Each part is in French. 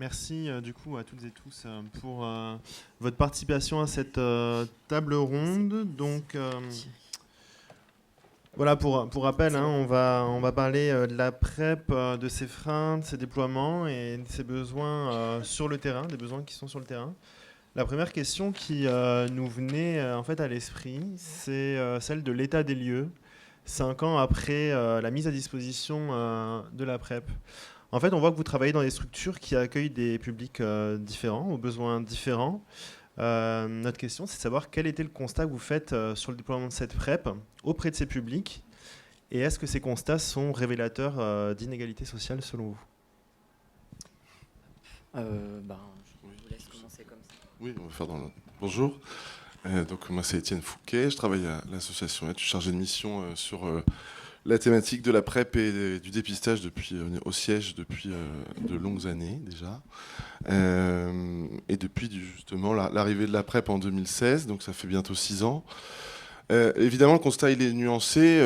Merci du coup à toutes et tous pour votre participation à cette table ronde. Donc voilà, pour rappel, hein, on va parler de la PrEP, de ses freins, de ses déploiements et de ses besoins sur le terrain, des besoins qui sont sur le terrain. La première question qui nous venait en fait à l'esprit, c'est celle de l'état des lieux, 5 ans après la mise à disposition de la PrEP. En fait, on voit que vous travaillez dans des structures qui accueillent des publics différents, aux besoins différents. Notre question, c'est de savoir quel était le constat que vous faites sur le déploiement de cette PrEP auprès de ces publics, et est-ce que ces constats sont révélateurs d'inégalités sociales selon vous? Je vous laisse commencer comme ça. Oui, on va faire dans le... Bonjour. Donc moi c'est Étienne Fouquet, je travaille à l'association Aide, je suis chargé de mission sur la thématique de la PrEP et du dépistage au siège depuis de longues années déjà. Et depuis justement l'arrivée de la PrEP en 2016, donc ça fait bientôt 6 ans. Évidemment, le constat il est nuancé.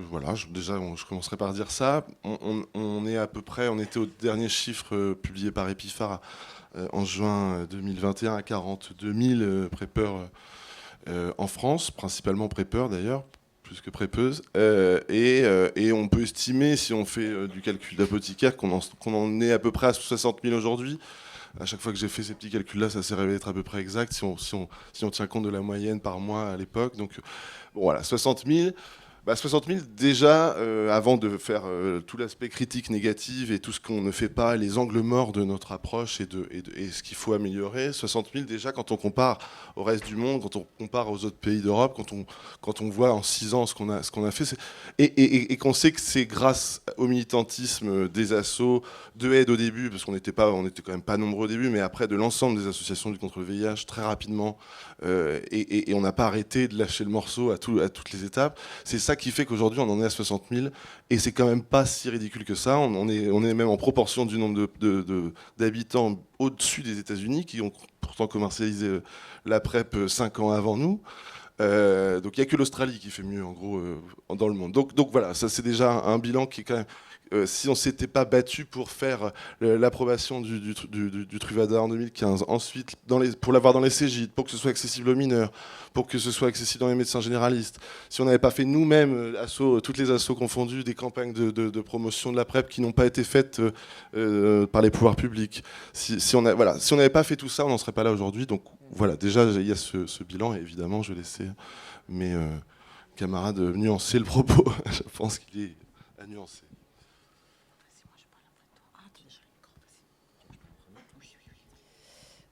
Voilà, je commencerai par dire ça. On est à peu près, on était au dernier chiffre publié par Epiphar en juin 2021 à 42 000 prépeurs en France, principalement prépeurs d'ailleurs, plus que prépeuses. Et on peut estimer, si on fait du calcul d'apothicaire, qu'on en est à peu près à 60 000 aujourd'hui. À chaque fois que j'ai fait ces petits calculs-là, ça s'est révélé être à peu près exact, si on tient compte de la moyenne par mois à l'époque. Donc bon, voilà, 60 000. 60 000 déjà, avant de faire tout l'aspect critique négatif et tout ce qu'on ne fait pas, les angles morts de notre approche et ce qu'il faut améliorer, 60 000 déjà quand on compare au reste du monde, quand on compare aux autres pays d'Europe, quand on voit en 6 ans ce qu'on a fait, et qu'on sait que c'est grâce au militantisme des assos, de Aide au début, parce qu'on était quand même pas nombreux au début, mais après de l'ensemble des associations du contre le VIH très rapidement, et on n'a pas arrêté de lâcher le morceau à toutes les étapes. C'est ça qui fait qu'aujourd'hui on en est à 60 000 et c'est quand même pas si ridicule que ça. On est même en proportion du nombre d'habitants au-dessus des États-Unis qui ont pourtant commercialisé la PrEP 5 ans avant nous. Donc il n'y a que l'Australie qui fait mieux en gros dans le monde. Donc voilà, ça c'est déjà un bilan qui est quand même... si on ne s'était pas battu pour faire l'approbation du Truvada en 2015, ensuite pour l'avoir dans les CGID, pour que ce soit accessible aux mineurs, pour que ce soit accessible dans les médecins généralistes, si on n'avait pas fait nous-mêmes, toutes les assos confondues, des campagnes de promotion de la PrEP qui n'ont pas été faites par les pouvoirs publics, si on n'avait pas fait tout ça, on n'en serait pas là aujourd'hui. Donc voilà, déjà il y a ce bilan et évidemment je vais laisser mes camarades nuancer le propos. Je pense qu'il est à nuancer.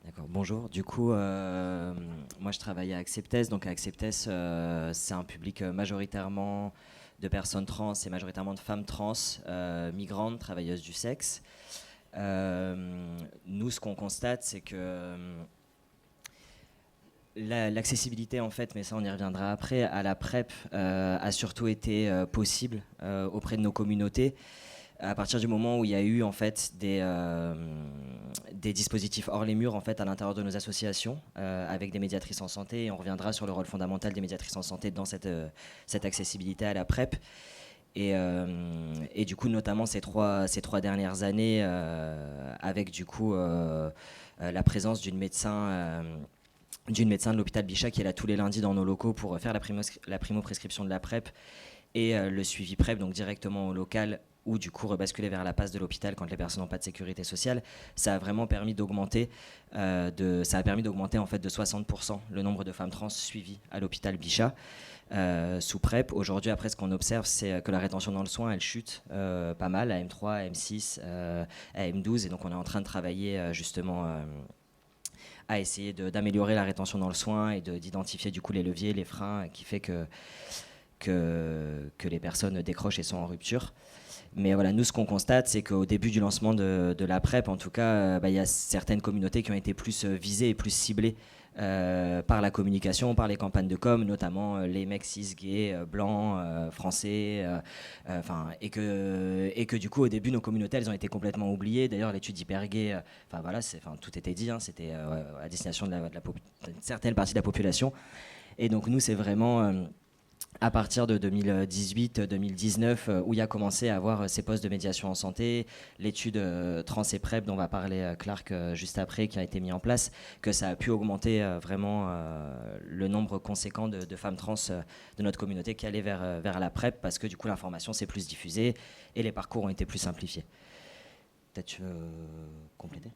D'accord, bonjour. Du coup, moi je travaille à Acceptes. Donc à Acceptes, c'est un public majoritairement de personnes trans et majoritairement de femmes trans, migrantes, travailleuses du sexe. Nous, ce qu'on constate, c'est que l'accessibilité, en fait, mais ça on y reviendra après, à la PrEP a surtout été possible auprès de nos communautés à partir du moment où il y a eu en fait des dispositifs hors les murs en fait à l'intérieur de nos associations avec des médiatrices en santé, et on reviendra sur le rôle fondamental des médiatrices en santé dans cette accessibilité à la PrEP. Et du coup, notamment ces trois dernières années, avec du coup la présence d'une médecin de l'hôpital Bichat qui est là tous les lundis dans nos locaux pour faire la primo-prescription de la PrEP et le suivi PrEP, donc directement au local, ou du coup rebasculer vers la passe de l'hôpital quand les personnes n'ont pas de sécurité sociale. Ça a vraiment permis d'augmenter en fait de 60% le nombre de femmes trans suivies à l'hôpital Bichat sous PrEP. Aujourd'hui, après, ce qu'on observe, c'est que la rétention dans le soin, elle chute pas mal à M3, à M6, à M12, et donc on est en train de travailler justement à essayer d'améliorer la rétention dans le soin et d'identifier du coup les leviers, les freins qui fait que les personnes décrochent et sont en rupture. Mais voilà, nous, ce qu'on constate, c'est qu'au début du lancement de la PrEP, en tout cas, il y a certaines communautés qui ont été plus visées et plus ciblées par la communication, par les campagnes de com, notamment les mecs cis, gays, blancs, français, et que du coup, au début, nos communautés, elles ont été complètement oubliées. D'ailleurs, l'étude Hypergay, tout était dit, hein, c'était à destination d'une certaine partie de la population. Et donc, nous, c'est vraiment... à partir de 2018-2019, où il a commencé à avoir ces postes de médiation en santé, l'étude Trans et PrEP dont va parler Clark juste après, qui a été mis en place, que ça a pu augmenter vraiment le nombre conséquent de femmes trans de notre communauté qui allaient vers la PrEP, parce que du coup l'information s'est plus diffusée et les parcours ont été plus simplifiés. Peut-être tu veux compléter ?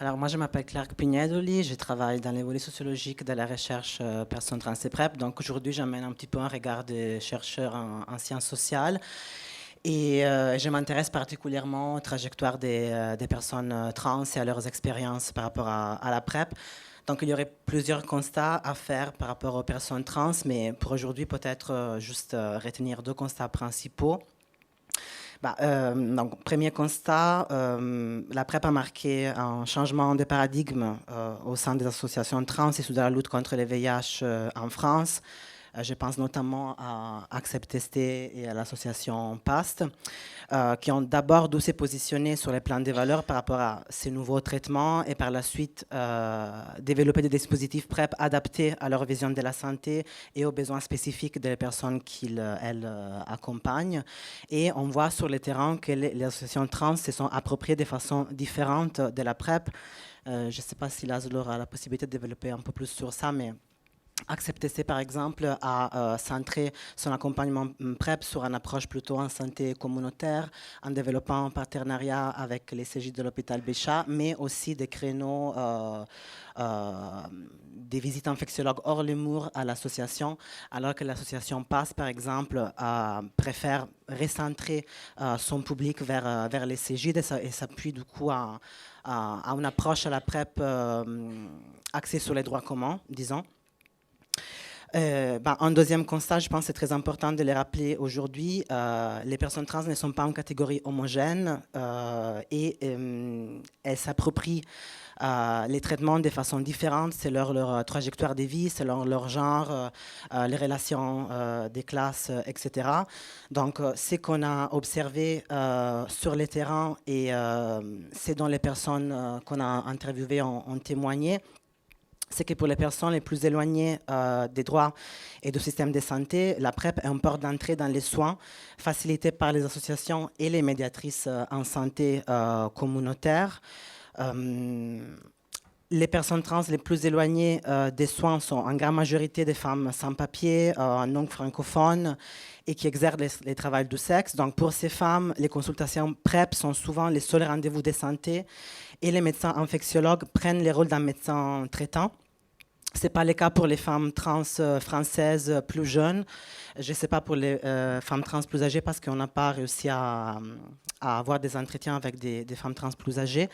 Alors moi je m'appelle Clark Pignedoli, je travaille dans les volets sociologiques de la recherche personnes trans et PrEP. Donc aujourd'hui j'amène un petit peu un regard de chercheur en sciences sociales et je m'intéresse particulièrement aux trajectoires des personnes trans et à leurs expériences par rapport à la PrEP. Donc il y aurait plusieurs constats à faire par rapport aux personnes trans, mais pour aujourd'hui peut-être juste retenir 2 constats principaux. Donc, premier constat, la PrEP a marqué un changement de paradigme au sein des associations trans et sous la lutte contre le VIH en France. Je pense notamment à Accept Testé et à l'association PAST, qui ont d'abord dû se positionner sur les plans des valeurs par rapport à ces nouveaux traitements et par la suite développer des dispositifs PrEP adaptés à leur vision de la santé et aux besoins spécifiques des personnes qu'ils accompagnent. Et on voit sur le terrain que les associations trans se sont appropriées de façon différente de la PrEP. Je ne sais pas si Laszlo aura la possibilité de développer un peu plus sur ça, mais Accept Testé, par exemple, a centré son accompagnement PrEP sur une approche plutôt en santé communautaire, en développant un partenariat avec les CJ de l'hôpital Béchat, mais aussi des créneaux, des visites infectiologues hors les murs à l'association, alors que l'association PASS, par exemple, préfère recentrer son public vers les CJ et s'appuie du coup à une approche à la PrEP axée sur les droits communs, disons. Un deuxième constat, je pense que c'est très important de le rappeler aujourd'hui, les personnes trans ne sont pas en catégorie homogène et elles s'approprient les traitements de façon différente selon leur trajectoire de vie, selon leur genre, les relations des classes, etc. Donc, ce qu'on a observé sur le terrain et ce dont les personnes qu'on a interviewées ont témoigné, c'est que pour les personnes les plus éloignées des droits et du système de santé, la PrEP est un port d'entrée dans les soins, facilité par les associations et les médiatrices en santé communautaire. Les personnes trans les plus éloignées des soins sont en grande majorité des femmes sans papier, non francophones et qui exercent les travails du sexe. Donc pour ces femmes, les consultations PrEP sont souvent les seuls rendez-vous de santé et les médecins infectiologues prennent le rôle d'un médecin traitant. Ce n'est pas le cas pour les femmes trans françaises plus jeunes. Je ne sais pas pour les femmes trans plus âgées parce qu'on n'a pas réussi à avoir des entretiens avec des femmes trans plus âgées.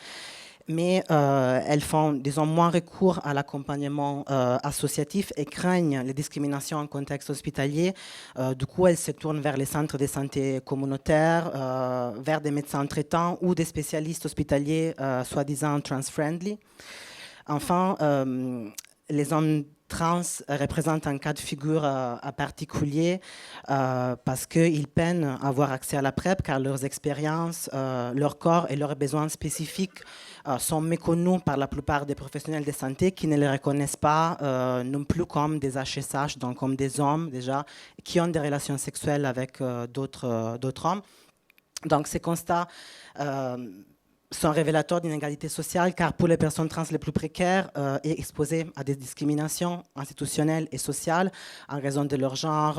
Mais elles font, disons, moins recours à l'accompagnement associatif et craignent les discriminations en contexte hospitalier. Du coup, elles se tournent vers les centres de santé communautaires, vers des médecins traitants ou des spécialistes hospitaliers soi-disant trans-friendly. Enfin, les hommes trans représentent un cas de figure particulier parce qu'ils peinent à avoir accès à la PrEP car leurs expériences, leur corps et leurs besoins spécifiques sont méconnus par la plupart des professionnels de santé qui ne les reconnaissent pas non plus comme des HSH, donc comme des hommes déjà, qui ont des relations sexuelles avec d'autres hommes. Donc ces constats sont révélateurs d'inégalités sociales car pour les personnes trans les plus précaires et exposées à des discriminations institutionnelles et sociales en raison de leur genre,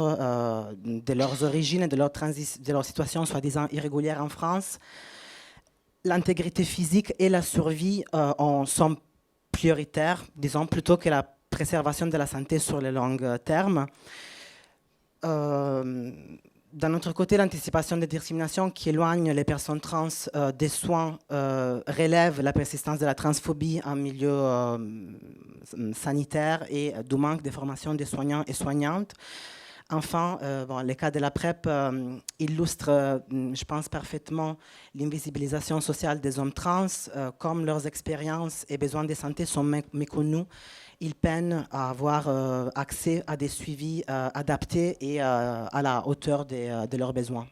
de leurs origines et de leur situation soi-disant irrégulière en France, l'intégrité physique et la survie sont prioritaires, disons, plutôt que la préservation de la santé sur le long terme. D'un autre côté, l'anticipation des discriminations qui éloignent les personnes trans des soins relève la persistance de la transphobie en milieu sanitaire et du manque de formation des soignants et soignantes. Enfin, le cas de la PrEP illustre, je pense, parfaitement l'invisibilisation sociale des hommes trans, comme leurs expériences et besoins de santé sont méconnus. Ils peinent à avoir accès à des suivis adaptés et à la hauteur de leurs besoins.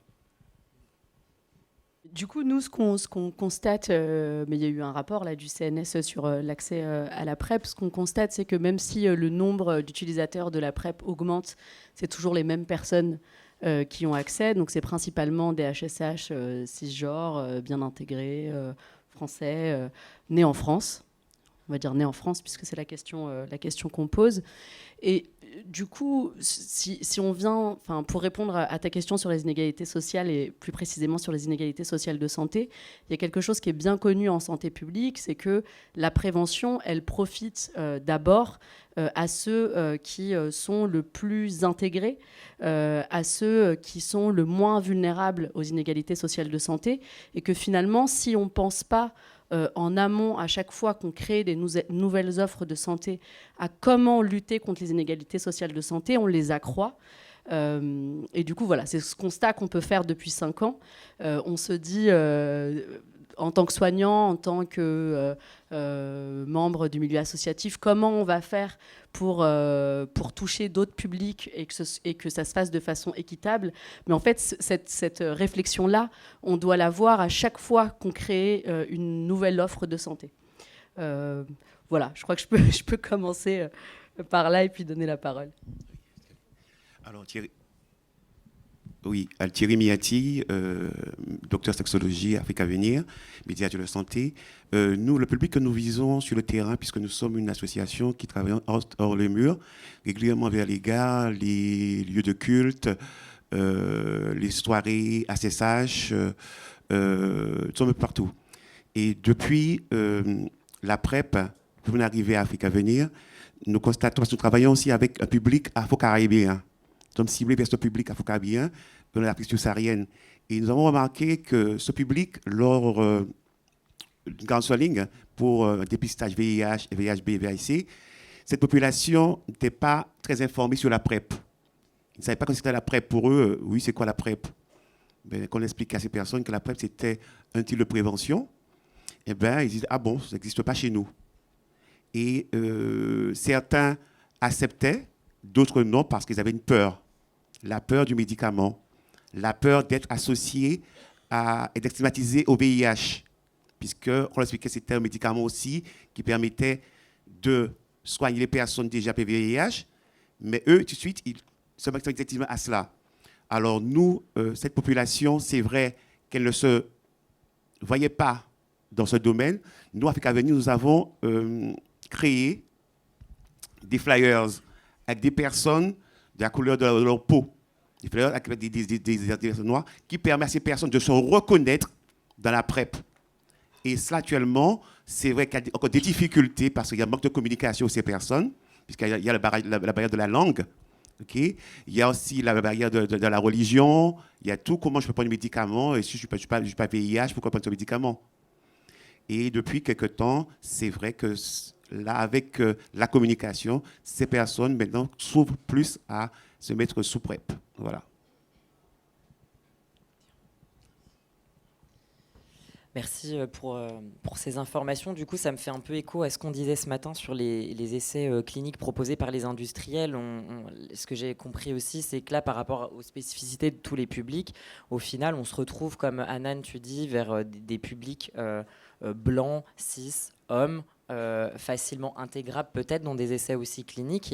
Du coup, nous, ce qu'on constate, mais il y a eu un rapport là, du CNS sur l'accès à la PrEP, ce qu'on constate, c'est que même si le nombre d'utilisateurs de la PrEP augmente, c'est toujours les mêmes personnes qui ont accès. Donc c'est principalement des HSH cisgenres, bien intégrés, français, nés en France. On va dire nés en France, puisque c'est la question qu'on pose. Et du coup, si on vient, pour répondre à ta question sur les inégalités sociales et plus précisément sur les inégalités sociales de santé, il y a quelque chose qui est bien connu en santé publique, c'est que la prévention, elle profite d'abord à ceux qui sont le plus intégrés, à ceux qui sont le moins vulnérables aux inégalités sociales de santé, et que finalement, si on ne pense pas en amont, à chaque fois qu'on crée des nouvelles offres de santé, à comment lutter contre les inégalités sociales de santé, on les accroît. Et du coup, voilà, c'est ce constat qu'on peut faire depuis 5 ans. On se dit, en tant que soignant, en tant que membre du milieu associatif, comment on va faire pour toucher d'autres publics et que ça se fasse de façon équitable. Mais en fait, cette réflexion-là, on doit la voir à chaque fois qu'on crée une nouvelle offre de santé. Voilà, je crois que je peux commencer par là et puis donner la parole. Alors, Thierry Miati, docteur sexologie, Afrique Avenir, médiateur de santé. Nous, le public que nous visons sur le terrain, puisque nous sommes une association qui travaille hors les murs, régulièrement vers les gares, les lieux de culte, les soirées, ACSH, nous sommes partout. Et depuis la PrEP, pour nous arriver à Afrique Avenir, nous constatons, parce que nous travaillons aussi avec un public afro-caribéen. Nous sommes ciblés vers ce public afro-caribéen de l'Afrique subsaharienne. Et nous avons remarqué que ce public, lors d'une grande soirée pour un dépistage VIH, VIHB et VIC, cette population n'était pas très informée sur la PrEP. Ils ne savaient pas que c'était la PrEP. Pour eux, oui, c'est quoi la PrEP? Qu'on explique à ces personnes que la PrEP, c'était un type de prévention. Eh bien, ils disent, ah bon, ça n'existe pas chez nous. Et certains acceptaient, d'autres non, parce qu'ils avaient une peur. La peur du médicament, la peur d'être associé et d'être stigmatisé au VIH, puisqu'on expliquait que c'était un médicament aussi qui permettait de soigner les personnes déjà PVIH, mais eux, tout de suite, ils se mettent exactement à cela. Alors nous, cette population, c'est vrai qu'elle ne se voyait pas dans ce domaine. Nous, Afrique Avenir, nous avons créé des flyers avec des personnes de la couleur de leur peau, des flyers avec des personnes noires, qui permettent à ces personnes de se reconnaître dans la PrEP. Et cela, actuellement, c'est vrai qu'il y a encore des difficultés parce qu'il y a un manque de communication de ces personnes, puisqu'il y a la barrière de la langue. Okay. Il y a aussi la barrière de la religion. Il y a tout. Comment je peux prendre un médicament? Et si je ne suis pas VIH, pourquoi prendre ce médicament? Et depuis quelque temps, c'est vrai que là, avec la communication, ces personnes maintenant s'ouvrent plus à se mettre sous PrEP. Voilà. Merci pour ces informations. Du coup, ça me fait un peu écho à ce qu'on disait ce matin sur les essais cliniques proposés par les industriels. Ce que j'ai compris aussi, c'est que là, par rapport aux spécificités de tous les publics, au final, on se retrouve, comme Anan, tu dis, vers des publics blancs, cis, hommes, facilement intégrables peut-être dans des essais aussi cliniques.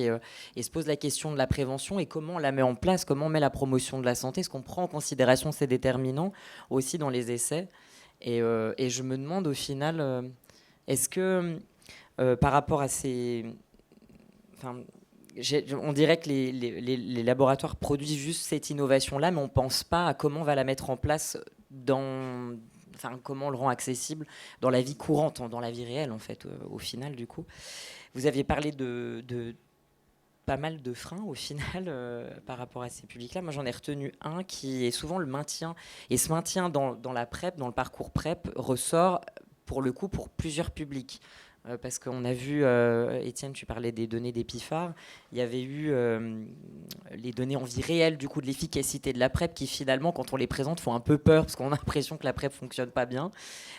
Et se pose la question de la prévention et comment on la met en place, comment on met la promotion de la santé. Est-ce qu'on prend en considération ces déterminants aussi dans les essais ? Et je me demande au final, est-ce que par rapport à ces... on dirait que les laboratoires produisent juste cette innovation-là, mais on ne pense pas à comment on va la mettre en place comment on le rend accessible dans la vie courante, dans la vie réelle, en fait, au final, du coup. Vous aviez parlé de pas mal de freins au final par rapport à ces publics-là. Moi, j'en ai retenu un qui est souvent le maintien. Et ce maintien dans la PrEP, dans le parcours PrEP, ressort pour le coup pour plusieurs publics. parce qu'on a vu, Étienne, tu parlais des données d'Epiphare, il y avait eu les données en vie réelle du coup de l'efficacité de la PrEP qui finalement, quand on les présente, font un peu peur parce qu'on a l'impression que la PrEP fonctionne pas bien.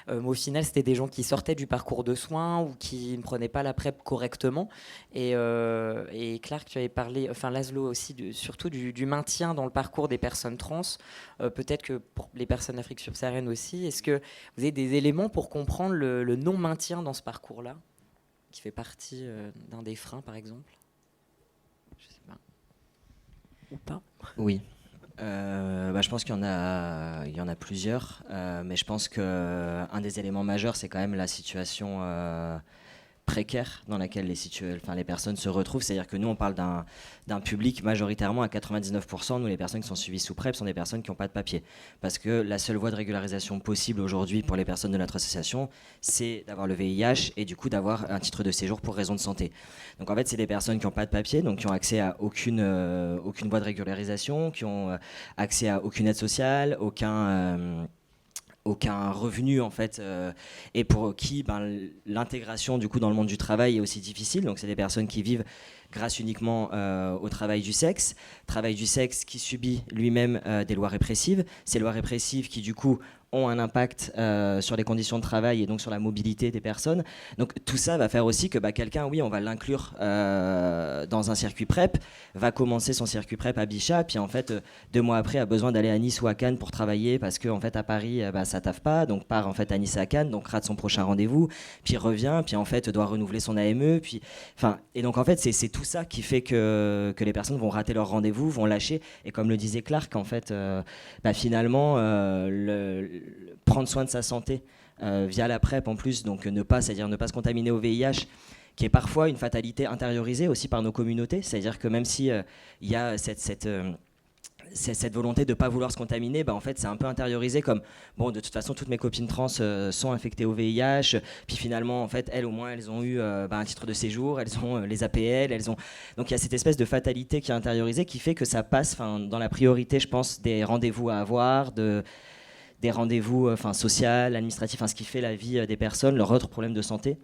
Mais au final, c'était des gens qui sortaient du parcours de soins ou qui ne prenaient pas la PrEP correctement. Et Clark, tu avais parlé, enfin Laszlo aussi, surtout du maintien dans le parcours des personnes trans. Peut-être que pour les personnes d'Afrique subsaharienne aussi, est-ce que vous avez des éléments pour comprendre le non-maintien dans ce parcours-là, qui fait partie d'un des freins, par exemple? Je sais pas. Ou pas? Oui. Je pense qu'il y en a plusieurs, mais je pense qu'un des éléments majeurs, c'est quand même la situation précaire dans laquelle les personnes se retrouvent. C'est-à-dire que nous, on parle d'un public majoritairement à 99%. Nous, les personnes qui sont suivies sous PrEP sont des personnes qui n'ont pas de papier. Parce que la seule voie de régularisation possible aujourd'hui pour les personnes de notre association, c'est d'avoir le VIH et du coup d'avoir un titre de séjour pour raison de santé. Donc en fait, c'est des personnes qui n'ont pas de papier, donc qui ont accès à aucune voie de régularisation, qui ont accès à aucune aide sociale, aucun revenu en fait, et pour qui l'intégration du coup dans le monde du travail est aussi difficile. Donc c'est des personnes qui vivent grâce uniquement au travail du sexe qui subit lui-même des lois répressives. Ces lois répressives qui du coup ont un impact sur les conditions de travail et donc sur la mobilité des personnes. Donc tout ça va faire aussi que quelqu'un, oui, on va l'inclure dans un circuit PrEP, va commencer son circuit PrEP à Bichat, puis en fait 2 mois après a besoin d'aller à Nice ou à Cannes pour travailler parce qu'en fait à Paris ça taffe pas, donc part en fait à Nice et à Cannes, donc rate son prochain rendez-vous, puis revient, puis en fait doit renouveler son AME, puis et donc en fait c'est tout ça qui fait que les personnes vont rater leur rendez-vous, vont lâcher, et comme le disait Clark, en fait finalement prendre soin de sa santé via la PrEP en plus, donc c'est-à-dire ne pas se contaminer au VIH, qui est parfois une fatalité intériorisée aussi par nos communautés, c'est-à-dire que même si il y a cette volonté de ne pas vouloir se contaminer, en fait c'est un peu intériorisé comme bon, de toute façon toutes mes copines trans sont infectées au VIH, puis finalement en fait elles au moins elles ont eu un titre de séjour, elles ont les APL, donc il y a cette espèce de fatalité qui est intériorisée qui fait que ça passe dans la priorité, je pense, des rendez-vous à avoir, des rendez-vous sociaux, administratifs, ce qui fait la vie des personnes, leurs autres problèmes de santé,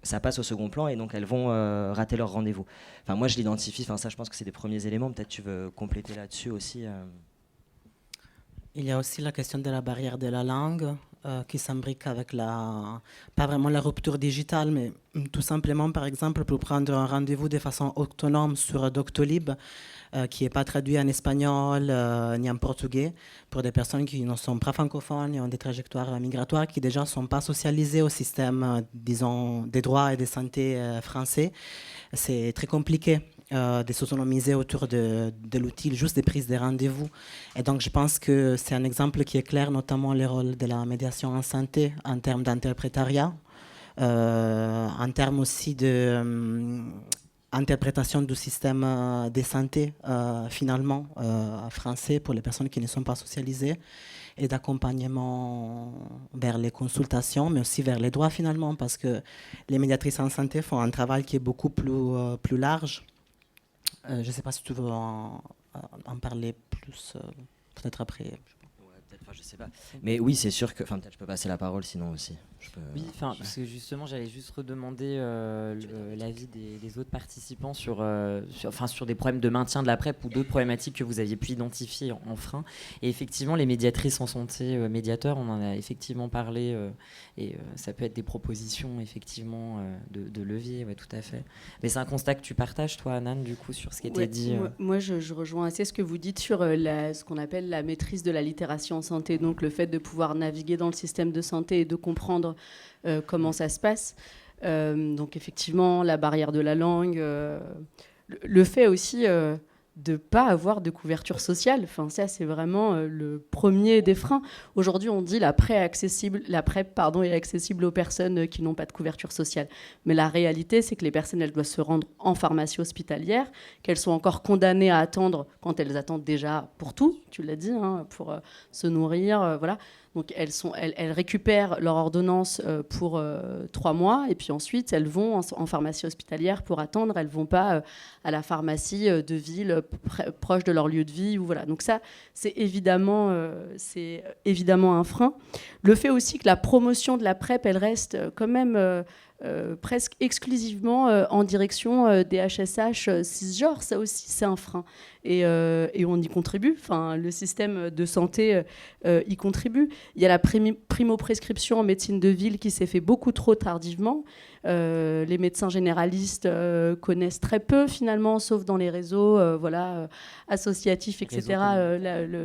ça passe au second plan et donc elles vont rater leur rendez-vous. Moi je l'identifie, ça je pense que c'est des premiers éléments, peut-être tu veux compléter là-dessus aussi. Il y a aussi la question de la barrière de la langue qui s'imbrique avec pas vraiment la rupture digitale, mais tout simplement, par exemple, pour prendre un rendez-vous de façon autonome sur Doctolib, qui n'est pas traduit en espagnol ni en portugais, pour des personnes qui ne sont pas francophones et ont des trajectoires migratoires, qui déjà ne sont pas socialisées au système, disons, des droits et de santé français. C'est très compliqué de s'autonomiser autour de l'outil juste des prises de rendez-vous. Et donc, je pense que c'est un exemple qui éclaire notamment le rôle de la médiation en santé en termes d'interprétariat, en termes aussi d'interprétation du système de santé, finalement, français pour les personnes qui ne sont pas socialisées, et d'accompagnement vers les consultations, mais aussi vers les droits, finalement, parce que les médiatrices en santé font un travail qui est beaucoup plus large. Je ne sais pas si tu veux en parler plus, peut-être après. Peut-être, je sais pas. Mais oui, c'est sûr que... peut-être je peux passer la parole sinon aussi. Oui, parce que justement, j'allais juste redemander l'avis des autres participants sur des problèmes de maintien de la PrEP ou d'autres problématiques que vous aviez pu identifier en frein. Et effectivement, les médiatrices en santé, médiateurs, on en a effectivement parlé, et ça peut être des propositions, effectivement, de levier, ouais, tout à fait. Mais c'est un constat que tu partages, toi, Anan, du coup, sur ce qui était dit. Moi, je rejoins assez ce que vous dites sur ce qu'on appelle la maîtrise de la littération en santé, donc le fait de pouvoir naviguer dans le système de santé et de comprendre comment ça se passe. Donc effectivement, la barrière de la langue, le fait aussi de ne pas avoir de couverture sociale, ça c'est vraiment le premier des freins. Aujourd'hui on dit la PrEP est accessible aux personnes qui n'ont pas de couverture sociale. Mais la réalité c'est que les personnes elles doivent se rendre en pharmacie hospitalière, qu'elles sont encore condamnées à attendre quand elles attendent déjà pour tout, tu l'as dit, pour se nourrir, voilà. Donc elles récupèrent leur ordonnance pour 3 mois et puis ensuite elles vont en pharmacie hospitalière pour attendre. Elles ne vont pas à la pharmacie de ville proche de leur lieu de vie. Voilà. Donc ça, c'est évidemment un frein. Le fait aussi que la promotion de la PrEP, elle reste quand même presque exclusivement en direction des HSH cisgenres. Ça aussi, c'est un frein. Et on y contribue. Enfin, le système de santé y contribue. Il y a la primo-prescription en médecine de ville qui s'est fait beaucoup trop tardivement. Les médecins généralistes connaissent très peu, finalement, sauf dans les réseaux associatifs, etc.,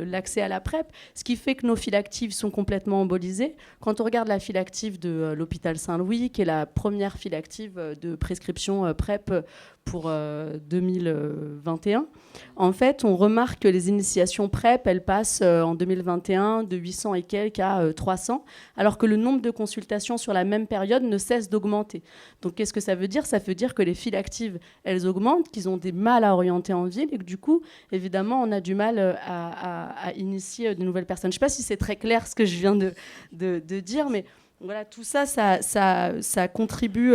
l'accès à la PrEP. Ce qui fait que nos files actives sont complètement embolisées. Quand on regarde la file active de l'hôpital Saint-Louis, qui est la première file active de prescription PrEP pour 2021. En fait, on remarque que les initiations PrEP, elles passent en 2021 de 800 et quelques à 300, alors que le nombre de consultations sur la même période ne cesse d'augmenter. Donc, qu'est-ce que ça veut dire ? Ça veut dire que les files actives, elles augmentent, qu'ils ont des mal à orienter en ville et que du coup, évidemment, on a du mal à initier de nouvelles personnes. Je ne sais pas si c'est très clair ce que je viens de dire, mais voilà, tout ça, ça contribue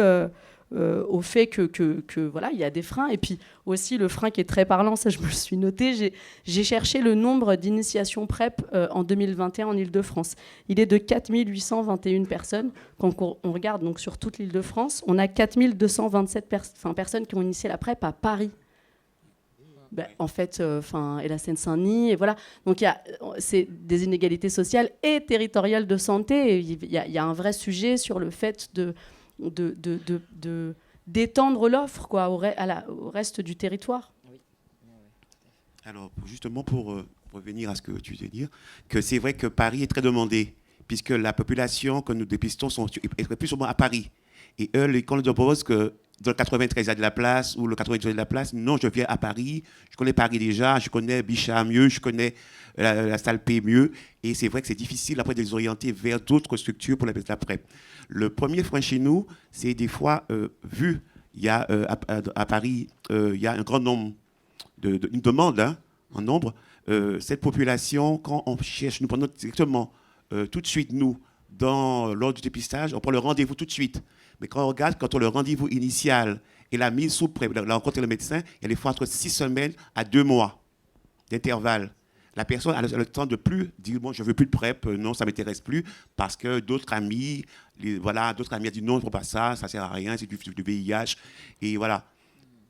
au fait que voilà, il y a des freins. Et puis aussi le frein qui est très parlant, ça je me le suis noté, j'ai cherché le nombre d'initiations PrEP en 2021 en Île-de-France. Il est de 4821 personnes. Quand on regarde donc sur toute l'Île-de-France, on a 4227 personnes qui ont initié la PrEP à Paris. En fait, et la Seine-Saint-Denis, et voilà. Donc, c'est des inégalités sociales et territoriales de santé. Il y a un vrai sujet sur le fait d'étendre l'offre au reste du territoire. Alors, justement, pour revenir à ce que tu veux dire, que c'est vrai que Paris est très demandé, puisque la population que nous dépistons est plus souvent à Paris. Et eux, quand on leur propose que dans le 93, il y a de la place, ou le 98, il y a de la place, non, je viens à Paris, je connais Paris déjà, je connais Bichat mieux, je connais la salle P mieux, et c'est vrai que c'est difficile après de les orienter vers d'autres structures pour la PrEP. Le premier frein chez nous, c'est des fois, vu, il y a à Paris, il y a un grand nombre une demande en nombre, cette population, quand on cherche, nous prenons directement tout de suite, nous, lors du dépistage, on prend le rendez-vous tout de suite. Mais quand on regarde, quand on a le rendez-vous initial et la mise sous PrEP, la rencontre avec le médecin, il y a des fois entre 6 semaines à 2 mois d'intervalle. La personne a le temps de plus dire bon, je veux plus de PrEP, non, ça m'intéresse plus, parce que d'autres amis ont dit non, il ne faut pas ça sert à rien, c'est du VIH, et voilà.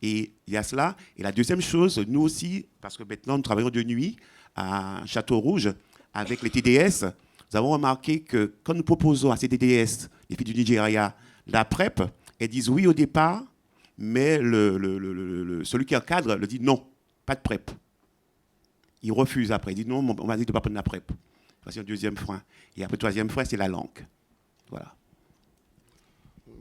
Et il y a cela. Et la deuxième chose, nous aussi, parce que maintenant nous travaillons de nuit à Château-Rouge avec les TDS, nous avons remarqué que quand nous proposons à ces TDS, les filles du Nigeria, la PrEP, elles disent oui au départ, mais celui qui encadre le dit non, pas de PrEP. Il refuse après, il dit non, on m'a dit de ne pas prendre la PrEP. C'est un deuxième frein. Et après, le troisième frein, c'est la langue. Voilà.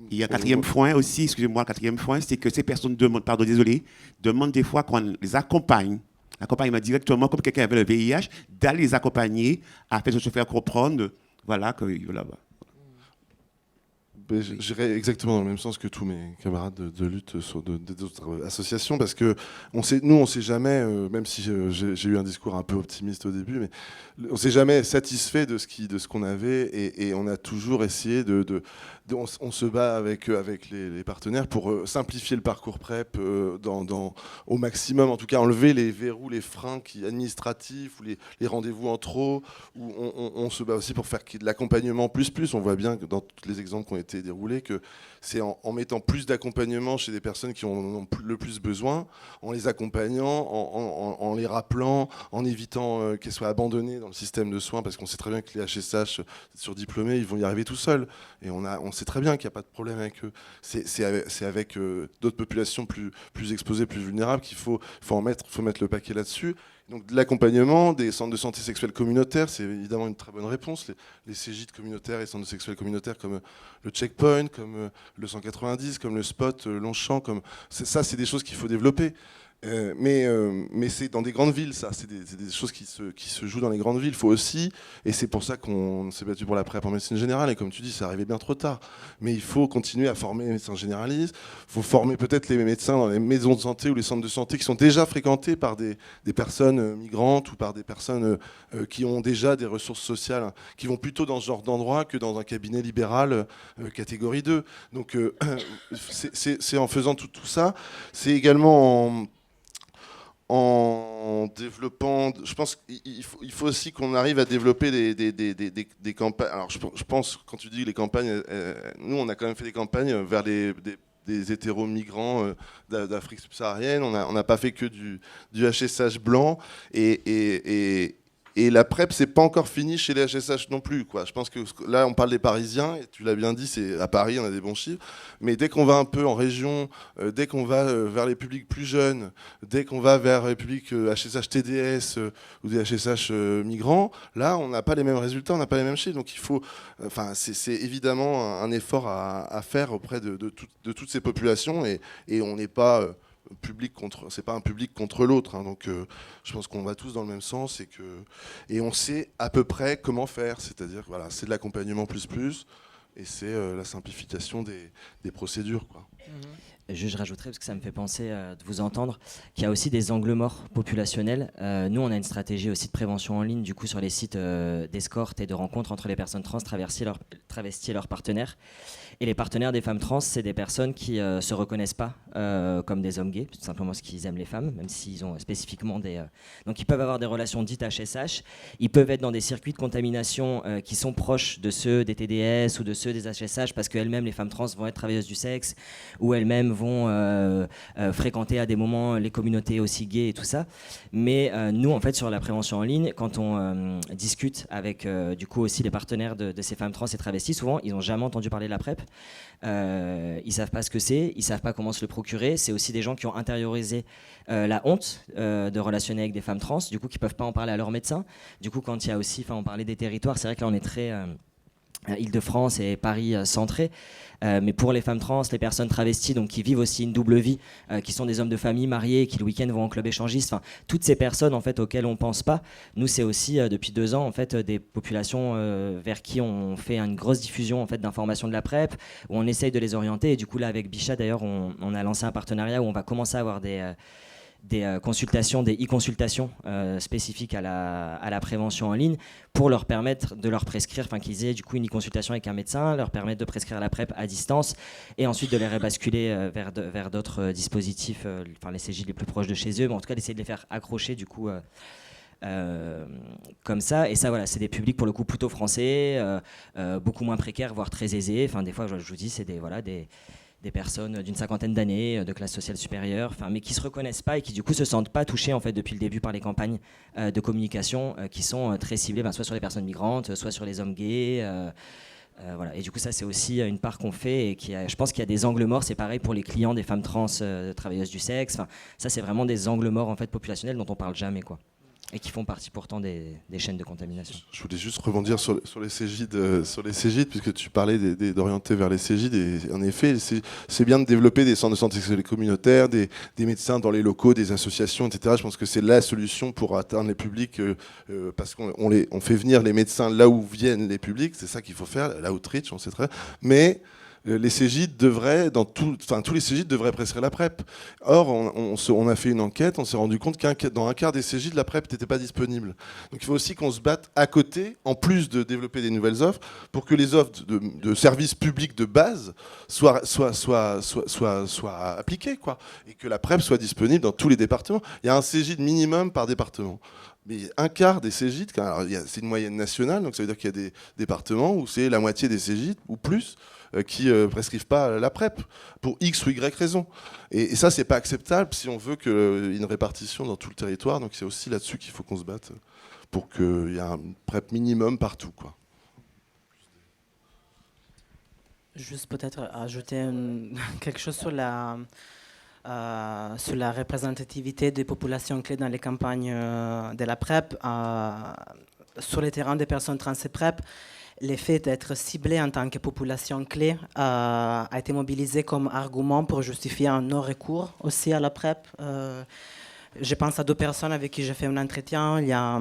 Il y a un quatrième frein aussi, excusez-moi, le quatrième frein, c'est que ces personnes demandent des fois qu'on les accompagne. L'accompagnement directement, comme quelqu'un avait le VIH, d'aller les accompagner afin de se faire comprendre, voilà, que là-bas. J'irais exactement dans le même sens que tous mes camarades de lutte sur d'autres associations, parce que on sait jamais, même si j'ai eu un discours un peu optimiste au début, mais on s'est jamais satisfait de ce qu'on avait, et on a toujours essayé on se bat avec les partenaires pour simplifier le parcours PrEP au maximum, en tout cas enlever les verrous, les freins administratifs ou les rendez-vous en trop, où on se bat aussi pour faire de l'accompagnement plus. On voit bien que dans tous les exemples qui ont été déroulés que c'est en mettant plus d'accompagnement chez des personnes qui en ont le plus besoin, en les accompagnant, en les rappelant, en évitant qu'elles soient abandonnées dans le système de soins, parce qu'on sait très bien que les HSH surdiplômés, ils vont y arriver tout seuls. Et on sait très bien qu'il n'y a pas de problème avec eux. C'est avec d'autres populations plus exposées, plus vulnérables qu'il faut mettre le paquet là-dessus. Donc de l'accompagnement, des centres de santé sexuelle communautaire, c'est évidemment une très bonne réponse. Les CGIT communautaires et centres de sexuelle communautaire comme le Checkpoint, comme le 190, comme le Spot, Longchamp, ça c'est des choses qu'il faut développer. Mais c'est dans des grandes villes, ça. C'est des choses qui se jouent dans les grandes villes. Il faut aussi, et c'est pour ça qu'on s'est battu pour la PrEP en médecine générale, et comme tu dis, c'est arrivé bien trop tard. Mais il faut continuer à former les médecins généralistes. Il faut former peut-être les médecins dans les maisons de santé ou les centres de santé qui sont déjà fréquentés par des personnes migrantes ou par des personnes qui ont déjà des ressources sociales, hein, qui vont plutôt dans ce genre d'endroit que dans un cabinet libéral catégorie 2. Donc c'est en faisant tout ça, c'est également en développant, je pense qu'il faut aussi qu'on arrive à développer des campagnes. Alors je pense, quand tu dis les campagnes, nous on a quand même fait des campagnes vers des hétéro-migrants d'Afrique subsaharienne, on n'a pas fait que du HSH blanc, et la PrEP, c'est pas encore fini chez les HSH non plus, quoi. Je pense que là, on parle des Parisiens, et tu l'as bien dit, c'est à Paris, on a des bons chiffres. Mais dès qu'on va un peu en région, dès qu'on va vers les publics plus jeunes, dès qu'on va vers les publics HSH TDS ou des HSH migrants, là, on n'a pas les mêmes résultats, on n'a pas les mêmes chiffres. Donc il faut, c'est évidemment un effort à faire auprès de toutes ces populations, et on n'est pas c'est pas un public contre l'autre, hein. Donc je pense qu'on va tous dans le même sens, et on sait à peu près comment faire, c'est-à-dire voilà, c'est de l'accompagnement plus, et c'est la simplification des procédures, quoi. Je rajouterais, parce que ça me fait penser de vous entendre, qu'il y a aussi des angles morts populationnels. Nous, on a une stratégie aussi de prévention en ligne, du coup, sur les sites d'escorte et de rencontres entre les personnes trans travesties et leurs partenaires. Et les partenaires des femmes trans, c'est des personnes qui ne se reconnaissent pas comme des hommes gays, tout simplement parce qu'ils aiment les femmes, même s'ils ont spécifiquement des... Donc ils peuvent avoir des relations dites HSH, ils peuvent être dans des circuits de contamination qui sont proches de ceux des TDS ou de ceux des HSH, parce qu'elles-mêmes, les femmes trans, vont être travailleuses du sexe, ou elles-mêmes vont fréquenter à des moments les communautés aussi gays et tout ça. Mais nous, en fait, sur la prévention en ligne, quand on discute avec du coup aussi les partenaires de ces femmes trans et travesties, souvent, ils n'ont jamais entendu parler de la PrEP. Ils savent pas ce que c'est, ils savent pas comment se le procurer. C'est aussi des gens qui ont intériorisé la honte de relationner avec des femmes trans, du coup qui peuvent pas en parler à leur médecin. Du coup, quand il y a aussi, on parlait des territoires, c'est vrai que là on est très Île-de-France et Paris centré, mais pour les femmes trans, les personnes travesties, donc qui vivent aussi une double vie, qui sont des hommes de famille mariés, qui le week-end vont en club échangiste, toutes ces personnes en fait auxquelles on pense pas. Nous, c'est aussi depuis 2 ans en fait des populations vers qui on fait une grosse diffusion en fait d'informations de la PrEP, où on essaye de les orienter. Et du coup là avec Bichat d'ailleurs, on a lancé un partenariat où on va commencer à avoir des consultations, des e-consultations spécifiques à la prévention en ligne, pour leur permettre de leur prescrire, qu'ils aient du coup une e-consultation avec un médecin, leur permettre de prescrire la PrEP à distance, et ensuite de les rebasculer vers d'autres dispositifs, les CJ les plus proches de chez eux, mais en tout cas d'essayer de les faire accrocher du coup comme ça. Et ça, voilà, c'est des publics pour le coup plutôt français, beaucoup moins précaires, voire très aisés. Des fois, je vous dis, c'est des personnes d'une 50aine d'années, de classe sociale supérieure, mais qui ne se reconnaissent pas et qui du coup se sentent pas touchées en fait, depuis le début par les campagnes de communication qui sont très ciblées soit sur les personnes migrantes, soit sur les hommes gays. Voilà. Et du coup ça c'est aussi une part qu'on fait, et je pense qu'il y a des angles morts. C'est pareil pour les clients des femmes trans travailleuses du sexe. Ça c'est vraiment des angles morts en fait, populationnels dont on parle jamais, quoi. Et qui font partie pourtant des chaînes de contamination. Je voulais juste rebondir sur les CGID, puisque tu parlais d'orienter vers les CGID. Et en effet, c'est bien de développer des centres de santé sexuelle communautaires, des médecins dans les locaux, des associations, etc. Je pense que c'est la solution pour atteindre les publics, parce qu'on fait venir les médecins là où viennent les publics. C'est ça qu'il faut faire, l'outreach, on sait très bien. Mais les CGID devraient, tous les CGID devraient prescrire la PrEP. Or, on a fait une enquête, on s'est rendu compte dans un quart des CGID, la PrEP n'était pas disponible. Donc il faut aussi qu'on se batte à côté, en plus de développer des nouvelles offres, pour que les offres de services publics de base soient appliquées, quoi, et que la PrEP soit disponible dans tous les départements. Il y a un CGID minimum par département. Mais un quart des CGID, c'est une moyenne nationale, donc ça veut dire qu'il y a des départements où c'est la moitié des CGID, ou plus, qui prescrivent pas la PrEP pour X ou Y raison. Et ça, c'est pas acceptable si on veut qu'il y ait une répartition dans tout le territoire. Donc c'est aussi là-dessus qu'il faut qu'on se batte pour qu'il y ait un PrEP minimum partout, quoi. Juste peut-être ajouter quelque chose sur la représentativité des populations clés dans les campagnes de la PrEP. Sur les terrains des personnes trans et PrEP, l'effet d'être ciblé en tant que population clé a été mobilisé comme argument pour justifier un non-recours aussi à la PrEP. Je pense à 2 personnes avec qui j'ai fait un entretien. Il y a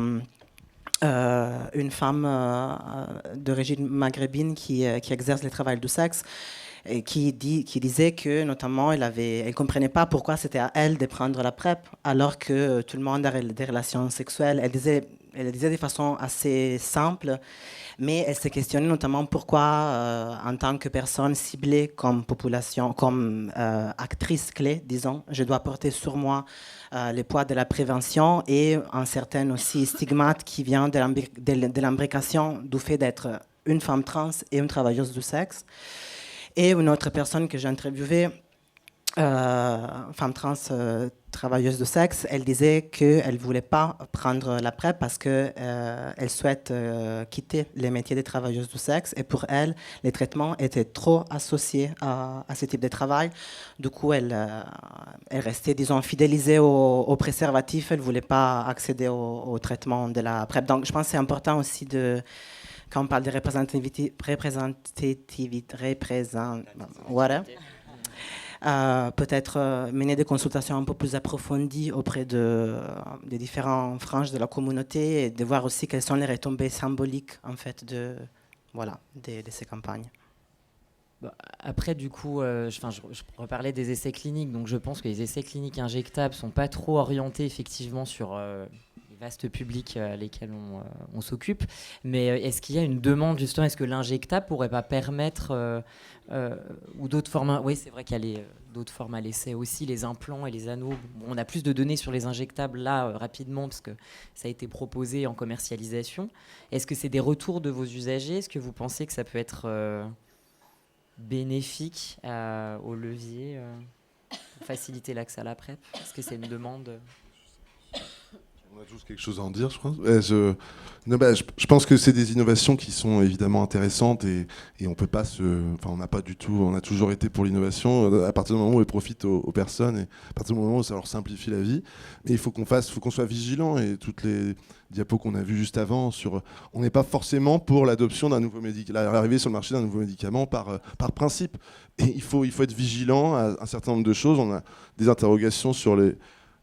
une femme d'origine maghrébine qui exerce le travail du sexe, et qui disait que notamment elle comprenait pas pourquoi c'était à elle de prendre la PrEP alors que tout le monde a des relations sexuelles. Elle disait elle le disait de façon assez simple, mais elle s'est questionnée notamment pourquoi, en tant que personne ciblée comme population, comme actrice clé, disons, je dois porter sur moi le poids de la prévention et un certain aussi stigmate qui vient de l'imbrication du fait d'être une femme trans et une travailleuse du sexe. Et une autre personne que j'ai interviewée, femme trans travailleuse de sexe, elle disait qu'elle ne voulait pas prendre la PrEP parce qu'elle souhaite quitter les métiers des travailleuses du sexe. Et pour elle, les traitements étaient trop associés à ce type de travail. Du coup, elle restait, disons, fidélisée au préservatif. Elle ne voulait pas accéder au traitement de la PrEP. Donc, je pense que c'est important aussi quand on parle de peut-être mener des consultations un peu plus approfondies auprès des différentes franges de la communauté et de voir aussi quelles sont les retombées symboliques en fait de ces campagnes. Après, du coup, je reparlais des essais cliniques, donc je pense que les essais cliniques injectables ne sont pas trop orientés effectivement sur les vastes publics lesquels on s'occupe. Mais est-ce qu'il y a une demande justement, est-ce que l'injectable pourrait pas permettre ou d'autres formes, oui c'est vrai qu'il y a d'autres formes à l'essai aussi, les implants et les anneaux. Bon, on a plus de données sur les injectables là rapidement parce que ça a été proposé en commercialisation. Est-ce que c'est des retours de vos usagers? Est-ce que vous pensez que ça peut être bénéfique au levier pour faciliter l'accès à la PrEP? Est-ce que c'est une demande? On a tous quelque chose à en dire, je pense. Je pense que c'est des innovations qui sont évidemment intéressantes et on peut pas on n'a pas du tout, on a toujours été pour l'innovation à partir du moment où elle profite aux personnes et à partir du moment où ça leur simplifie la vie. Mais il faut qu'on soit vigilant et toutes les diapos qu'on a vues juste avant on n'est pas forcément pour l'adoption d'un nouveau médicament, l'arrivée sur le marché d'un nouveau médicament par principe. Et il faut être vigilant à un certain nombre de choses. On a des interrogations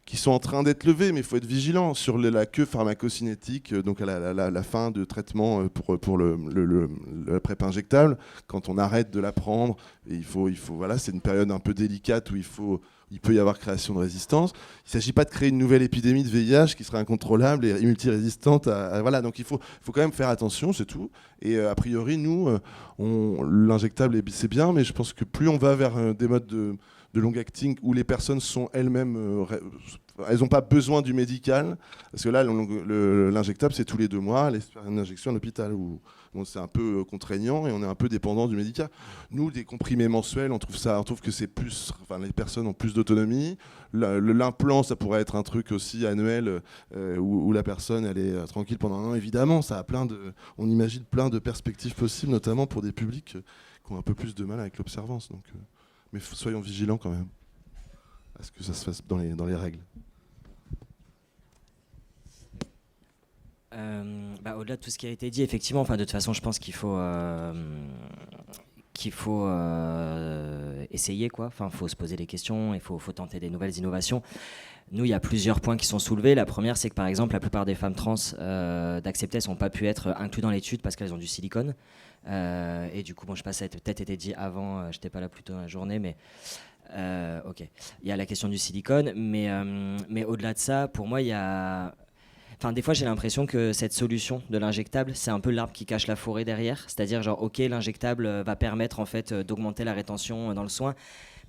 qui sont en train d'être levés, mais il faut être vigilant sur la queue pharmacocinétique, donc à la fin de traitement pour la PrEP injectable, quand on arrête de la prendre, et c'est une période un peu délicate où il peut y avoir création de résistance. Il ne s'agit pas de créer une nouvelle épidémie de VIH qui serait incontrôlable et multirésistante. Donc il faut quand même faire attention, c'est tout. Et a priori, nous, l'injectable, c'est bien, mais je pense que plus on va vers des modes de long-acting où les personnes sont elles-mêmes, elles n'ont pas besoin du médical, parce que là, l'injectable, c'est tous les 2 mois, une injection à l'hôpital, où c'est un peu contraignant et on est un peu dépendant du médical. Nous, des comprimés mensuels, on trouve que c'est plus, les personnes ont plus d'autonomie. L'implant, ça pourrait être un truc aussi annuel où la personne, elle est tranquille pendant un an. Évidemment, ça a on imagine plein de perspectives possibles, notamment pour des publics qui ont un peu plus de mal avec l'observance. Donc, mais soyons vigilants quand même à ce que ça se fasse dans les règles. Au-delà de tout ce qui a été dit, effectivement, de toute façon, je pense qu'il faut essayer, quoi. Enfin, faut se poser des questions, il faut tenter des nouvelles innovations. Nous, il y a plusieurs points qui sont soulevés. La première, c'est que par exemple, la plupart des femmes trans d'Acceptess n'ont pas pu être inclus dans l'étude parce qu'elles ont du silicone. Et du coup, je sais pas, ça a peut-être été dit avant, j'étais pas là plus tôt dans la journée, mais ok. Il y a la question du silicone, mais au-delà de ça, pour moi, il y a... des fois, j'ai l'impression que cette solution de l'injectable, c'est un peu l'arbre qui cache la forêt derrière. C'est-à-dire, ok, l'injectable va permettre en fait d'augmenter la rétention dans le soin,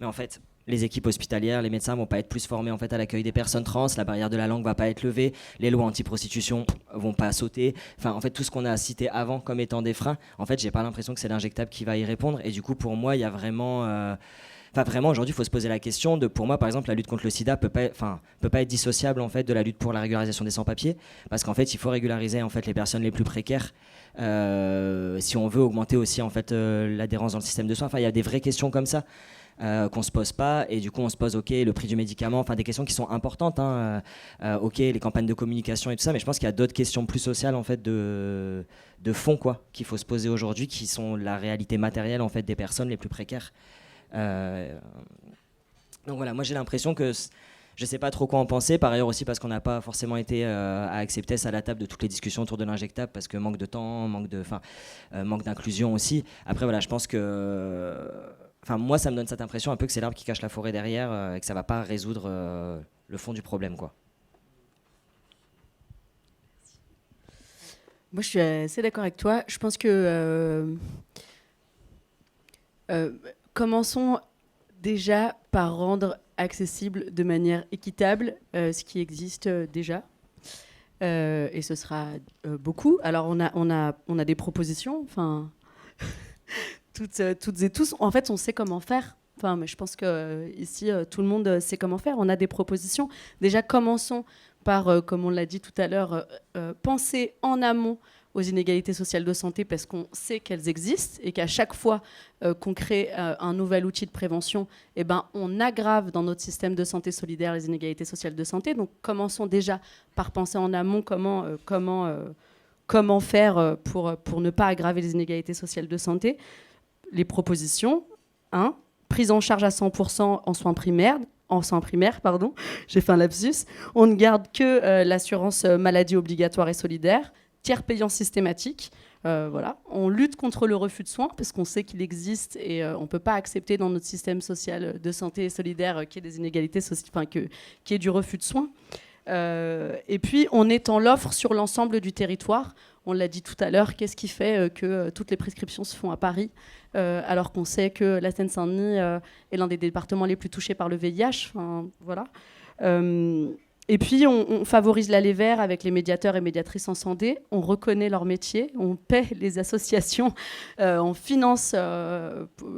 mais en fait, les équipes hospitalières, les médecins vont pas être plus formés en fait à l'accueil des personnes trans. La barrière de la langue va pas être levée. Les lois anti-prostitution vont pas sauter. En fait, tout ce qu'on a cité avant comme étant des freins, en fait, j'ai pas l'impression que c'est l'injectable qui va y répondre. Et du coup, pour moi, il y a vraiment vraiment, aujourd'hui, il faut se poser la question de, pour moi, par exemple, la lutte contre le sida peut pas être dissociable en fait de la lutte pour la régularisation des sans-papiers, parce qu'en fait, il faut régulariser en fait les personnes les plus précaires si on veut augmenter aussi en fait l'adhérence dans le système de soins. Il y a des vraies questions comme ça qu'on se pose pas, et du coup, on se pose le prix du médicament, des questions qui sont importantes, les campagnes de communication et tout ça, mais je pense qu'il y a d'autres questions plus sociales en fait de fond qu'il faut se poser aujourd'hui, qui sont la réalité matérielle en fait des personnes les plus précaires. Donc voilà, moi j'ai l'impression que je sais pas trop quoi en penser, par ailleurs aussi parce qu'on n'a pas forcément été à Acceptess à la table de toutes les discussions autour de l'injectable, parce que manque de temps, manque d'inclusion aussi. Après voilà, je pense que moi ça me donne cette impression un peu que c'est l'arbre qui cache la forêt derrière et que ça va pas résoudre le fond du problème, quoi. Moi, je suis assez d'accord avec toi. Je pense que commençons déjà par rendre accessible de manière équitable ce qui existe déjà. Et ce sera beaucoup. Alors, on a des propositions, enfin, toutes et tous. En fait, on sait comment faire. Enfin, mais je pense qu'ici, tout le monde sait comment faire. On a des propositions. Déjà, commençons par, comme on l'a dit tout à l'heure, penser en amont aux inégalités sociales de santé parce qu'on sait qu'elles existent et qu'à chaque fois qu'on crée un nouvel outil de prévention, eh ben, on aggrave dans notre système de santé solidaire les inégalités sociales de santé. Donc commençons déjà par penser en amont comment faire pour ne pas aggraver les inégalités sociales de santé. Les propositions, prise en charge à 100% en soins primaires, j'ai fait un lapsus. On ne garde que l'assurance maladie obligatoire et solidaire, tiers payant systématique. Voilà. On lutte contre le refus de soins parce qu'on sait qu'il existe et on ne peut pas accepter dans notre système social de santé et solidaire qu'il y ait des inégalités, qu'il y ait du refus de soins. Et puis, on étend l'offre sur l'ensemble du territoire. On l'a dit tout à l'heure, qu'est-ce qui fait que toutes les prescriptions se font à Paris alors qu'on sait que la Seine-Saint-Denis est l'un des départements les plus touchés par le VIH. Voilà. Et puis, on favorise l'aller vers avec les médiateurs et médiatrices en santé. On reconnaît leur métier, on paie les associations, on finance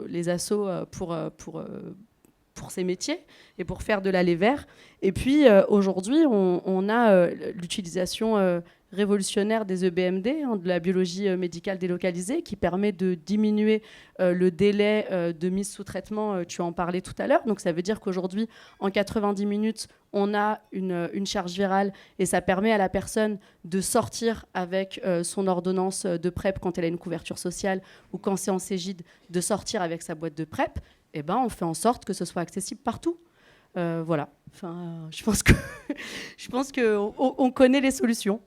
les assos pour ces métiers et pour faire de l'aller vers. Et puis, aujourd'hui, on a l'utilisation révolutionnaire des EBMD, de la biologie médicale délocalisée, qui permet de diminuer le délai de mise sous traitement. Tu en parlais tout à l'heure. Donc, ça veut dire qu'aujourd'hui, en 90 minutes, on a une charge virale et ça permet à la personne de sortir avec son ordonnance de PrEP quand elle a une couverture sociale ou quand c'est en Cégide, de sortir avec sa boîte de PrEP. Eh ben, on fait en sorte que ce soit accessible partout. Voilà. Enfin, je pense que on connaît les solutions.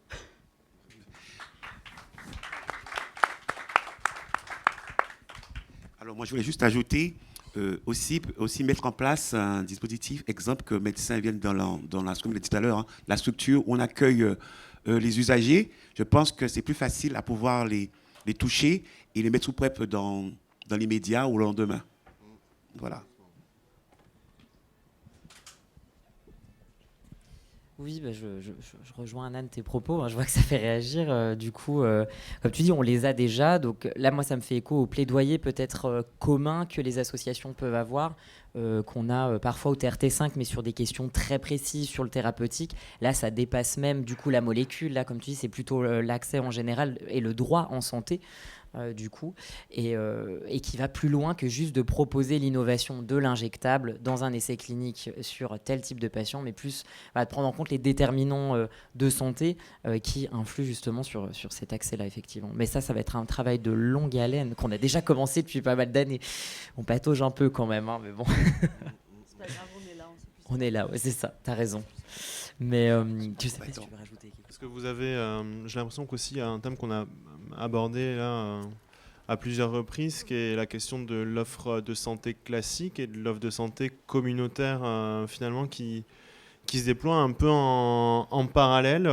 Alors moi, je voulais juste ajouter aussi mettre en place un dispositif, exemple que médecins viennent dans la, ce que je dit tout à l'heure, la structure où on accueille les usagers. Je pense que c'est plus facile à pouvoir les toucher et les mettre sous PrEP dans l'immédiat ou le lendemain. Voilà. Oui, je rejoins Anna de tes propos. Je vois que ça fait réagir. Du coup, comme tu dis, on les a déjà. Donc là, moi, ça me fait écho au plaidoyer peut-être commun que les associations peuvent avoir, qu'on a parfois au TRT5, mais sur des questions très précises sur le thérapeutique. Là, ça dépasse même du coup la molécule. Là, comme tu dis, c'est plutôt l'accès en général et le droit en santé. Du coup, et qui va plus loin que juste de proposer l'innovation de l'injectable dans un essai clinique sur tel type de patient, mais plus de prendre en compte les déterminants de santé qui influent justement sur cet accès-là, effectivement. Mais ça va être un travail de longue haleine qu'on a déjà commencé depuis pas mal d'années. On patauge un peu quand même, mais bon. C'est pas grave, on est là. On est là, ouais, c'est ça, t'as raison. Mais je sais pas si tu veux rajouter quelque chose. Parce que vous avez, j'ai l'impression qu'aussi il y a un thème qu'on a abordé là à plusieurs reprises, qui est la question de l'offre de santé classique et de l'offre de santé communautaire finalement qui se déploie un peu en parallèle.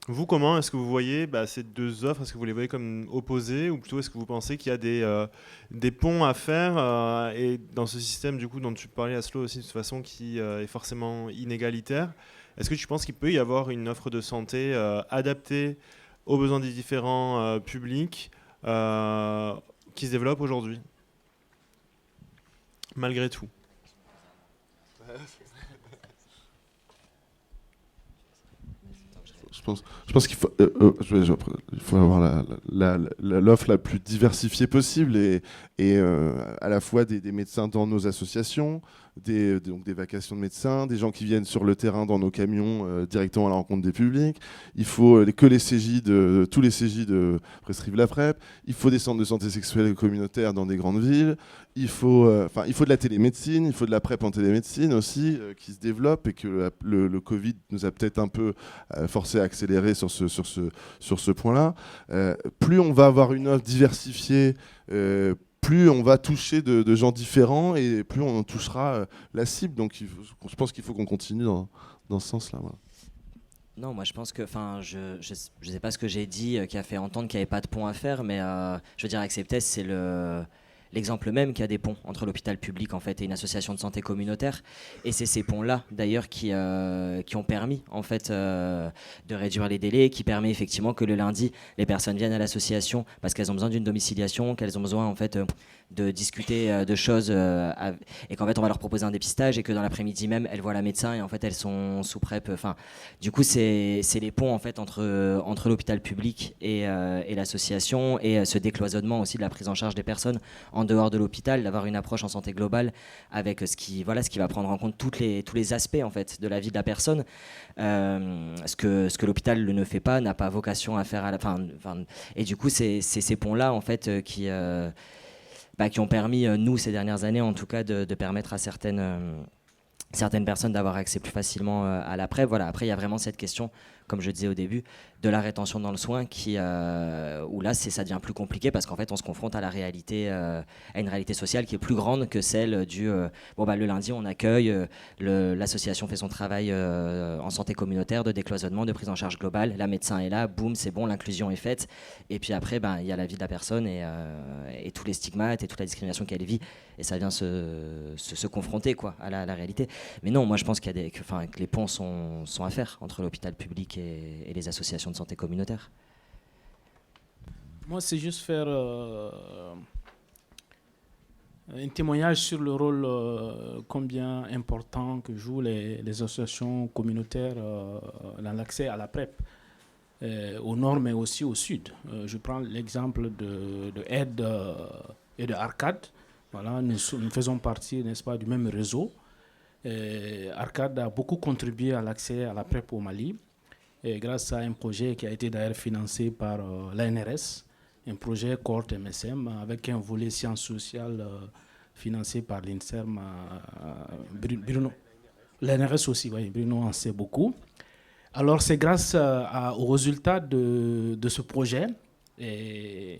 Vous, comment est-ce que vous voyez ces deux offres? Est-ce que vous les voyez comme opposées ou plutôt est-ce que vous pensez qu'il y a des ponts à faire et dans ce système du coup dont tu parlais, Aslo, aussi de toute façon qui est forcément inégalitaire? Est-ce que tu penses qu'il peut y avoir une offre de santé adaptée aux besoins des différents publics qui se développent aujourd'hui, malgré tout? Je pense qu'il faut, il faut avoir l'offre la plus diversifiée possible et à la fois des médecins dans nos associations, donc des vacations de médecins, des gens qui viennent sur le terrain dans nos camions directement à la rencontre des publics. Il faut que les Cégide, tous les Cégide prescrivent la PrEP. Il faut des centres de santé sexuelle et communautaire dans des grandes villes. Il faut de la télémédecine, il faut de la PrEP en télémédecine aussi qui se développe et que le Covid nous a peut-être un peu forcé à accélérer sur ce point-là. Plus on va avoir une offre diversifiée, plus on va toucher de gens différents et plus on touchera la cible. Donc je pense qu'il faut qu'on continue dans ce sens-là. Voilà. Non, moi je pense que, enfin, je sais pas ce que j'ai dit qui a fait entendre qu'il n'y avait pas de pont à faire, mais je veux dire, Acceptez, c'est l'exemple même qu'il y a des ponts entre l'hôpital public en fait et une association de santé communautaire, et c'est ces ponts-là d'ailleurs qui ont permis en fait de réduire les délais, qui permet effectivement que le lundi les personnes viennent à l'association parce qu'elles ont besoin d'une domiciliation, qu'elles ont besoin en fait de discuter de choses et qu'en fait on va leur proposer un dépistage et que dans l'après-midi même elles voient la médecin et en fait elles sont sous PrEP. Enfin, du coup c'est les ponts en fait entre l'hôpital public et l'association, et ce décloisonnement aussi de la prise en charge des personnes en dehors de l'hôpital, d'avoir une approche en santé globale avec ce qui va prendre en compte tous les aspects en fait de la vie de la personne, ce que l'hôpital ne fait pas, n'a pas vocation à faire à la fin. Et du coup c'est ces ponts là en fait qui ont permis, nous, ces dernières années, en tout cas, de permettre à certaines personnes d'avoir accès plus facilement à la PrEP. Voilà. Après, il y a vraiment cette question, comme je disais au début, de la rétention dans le soin, où là, ça devient plus compliqué parce qu'en fait, on se confronte à la réalité, à une réalité sociale qui est plus grande que celle du le lundi, on accueille, l'association fait son travail en santé communautaire, de décloisonnement, de prise en charge globale, la médecin est là, boum, c'est bon, l'inclusion est faite, et puis après, il y a la vie de la personne et tous les stigmates et toute la discrimination qu'elle vit, et ça vient se confronter quoi, à la réalité. Mais non, moi je pense que les ponts sont à faire entre l'hôpital public et les associations de santé communautaire. Moi, c'est juste faire un témoignage sur le rôle combien important que jouent les associations communautaires dans l'accès à la PrEP, au nord mais aussi au sud. Je prends l'exemple de Aide et de Arcade. Voilà, nous faisons partie, n'est-ce pas, du même réseau. Arcade a beaucoup contribué à l'accès à la PrEP au Mali, et grâce à un projet qui a été d'ailleurs financé par l'ANRS, un projet cohorte MSM avec un volet sciences sociales financé par l'INSERM. Bruno, l'ANRS aussi, oui, Bruno en sait beaucoup. Alors c'est grâce aux résultats de ce projet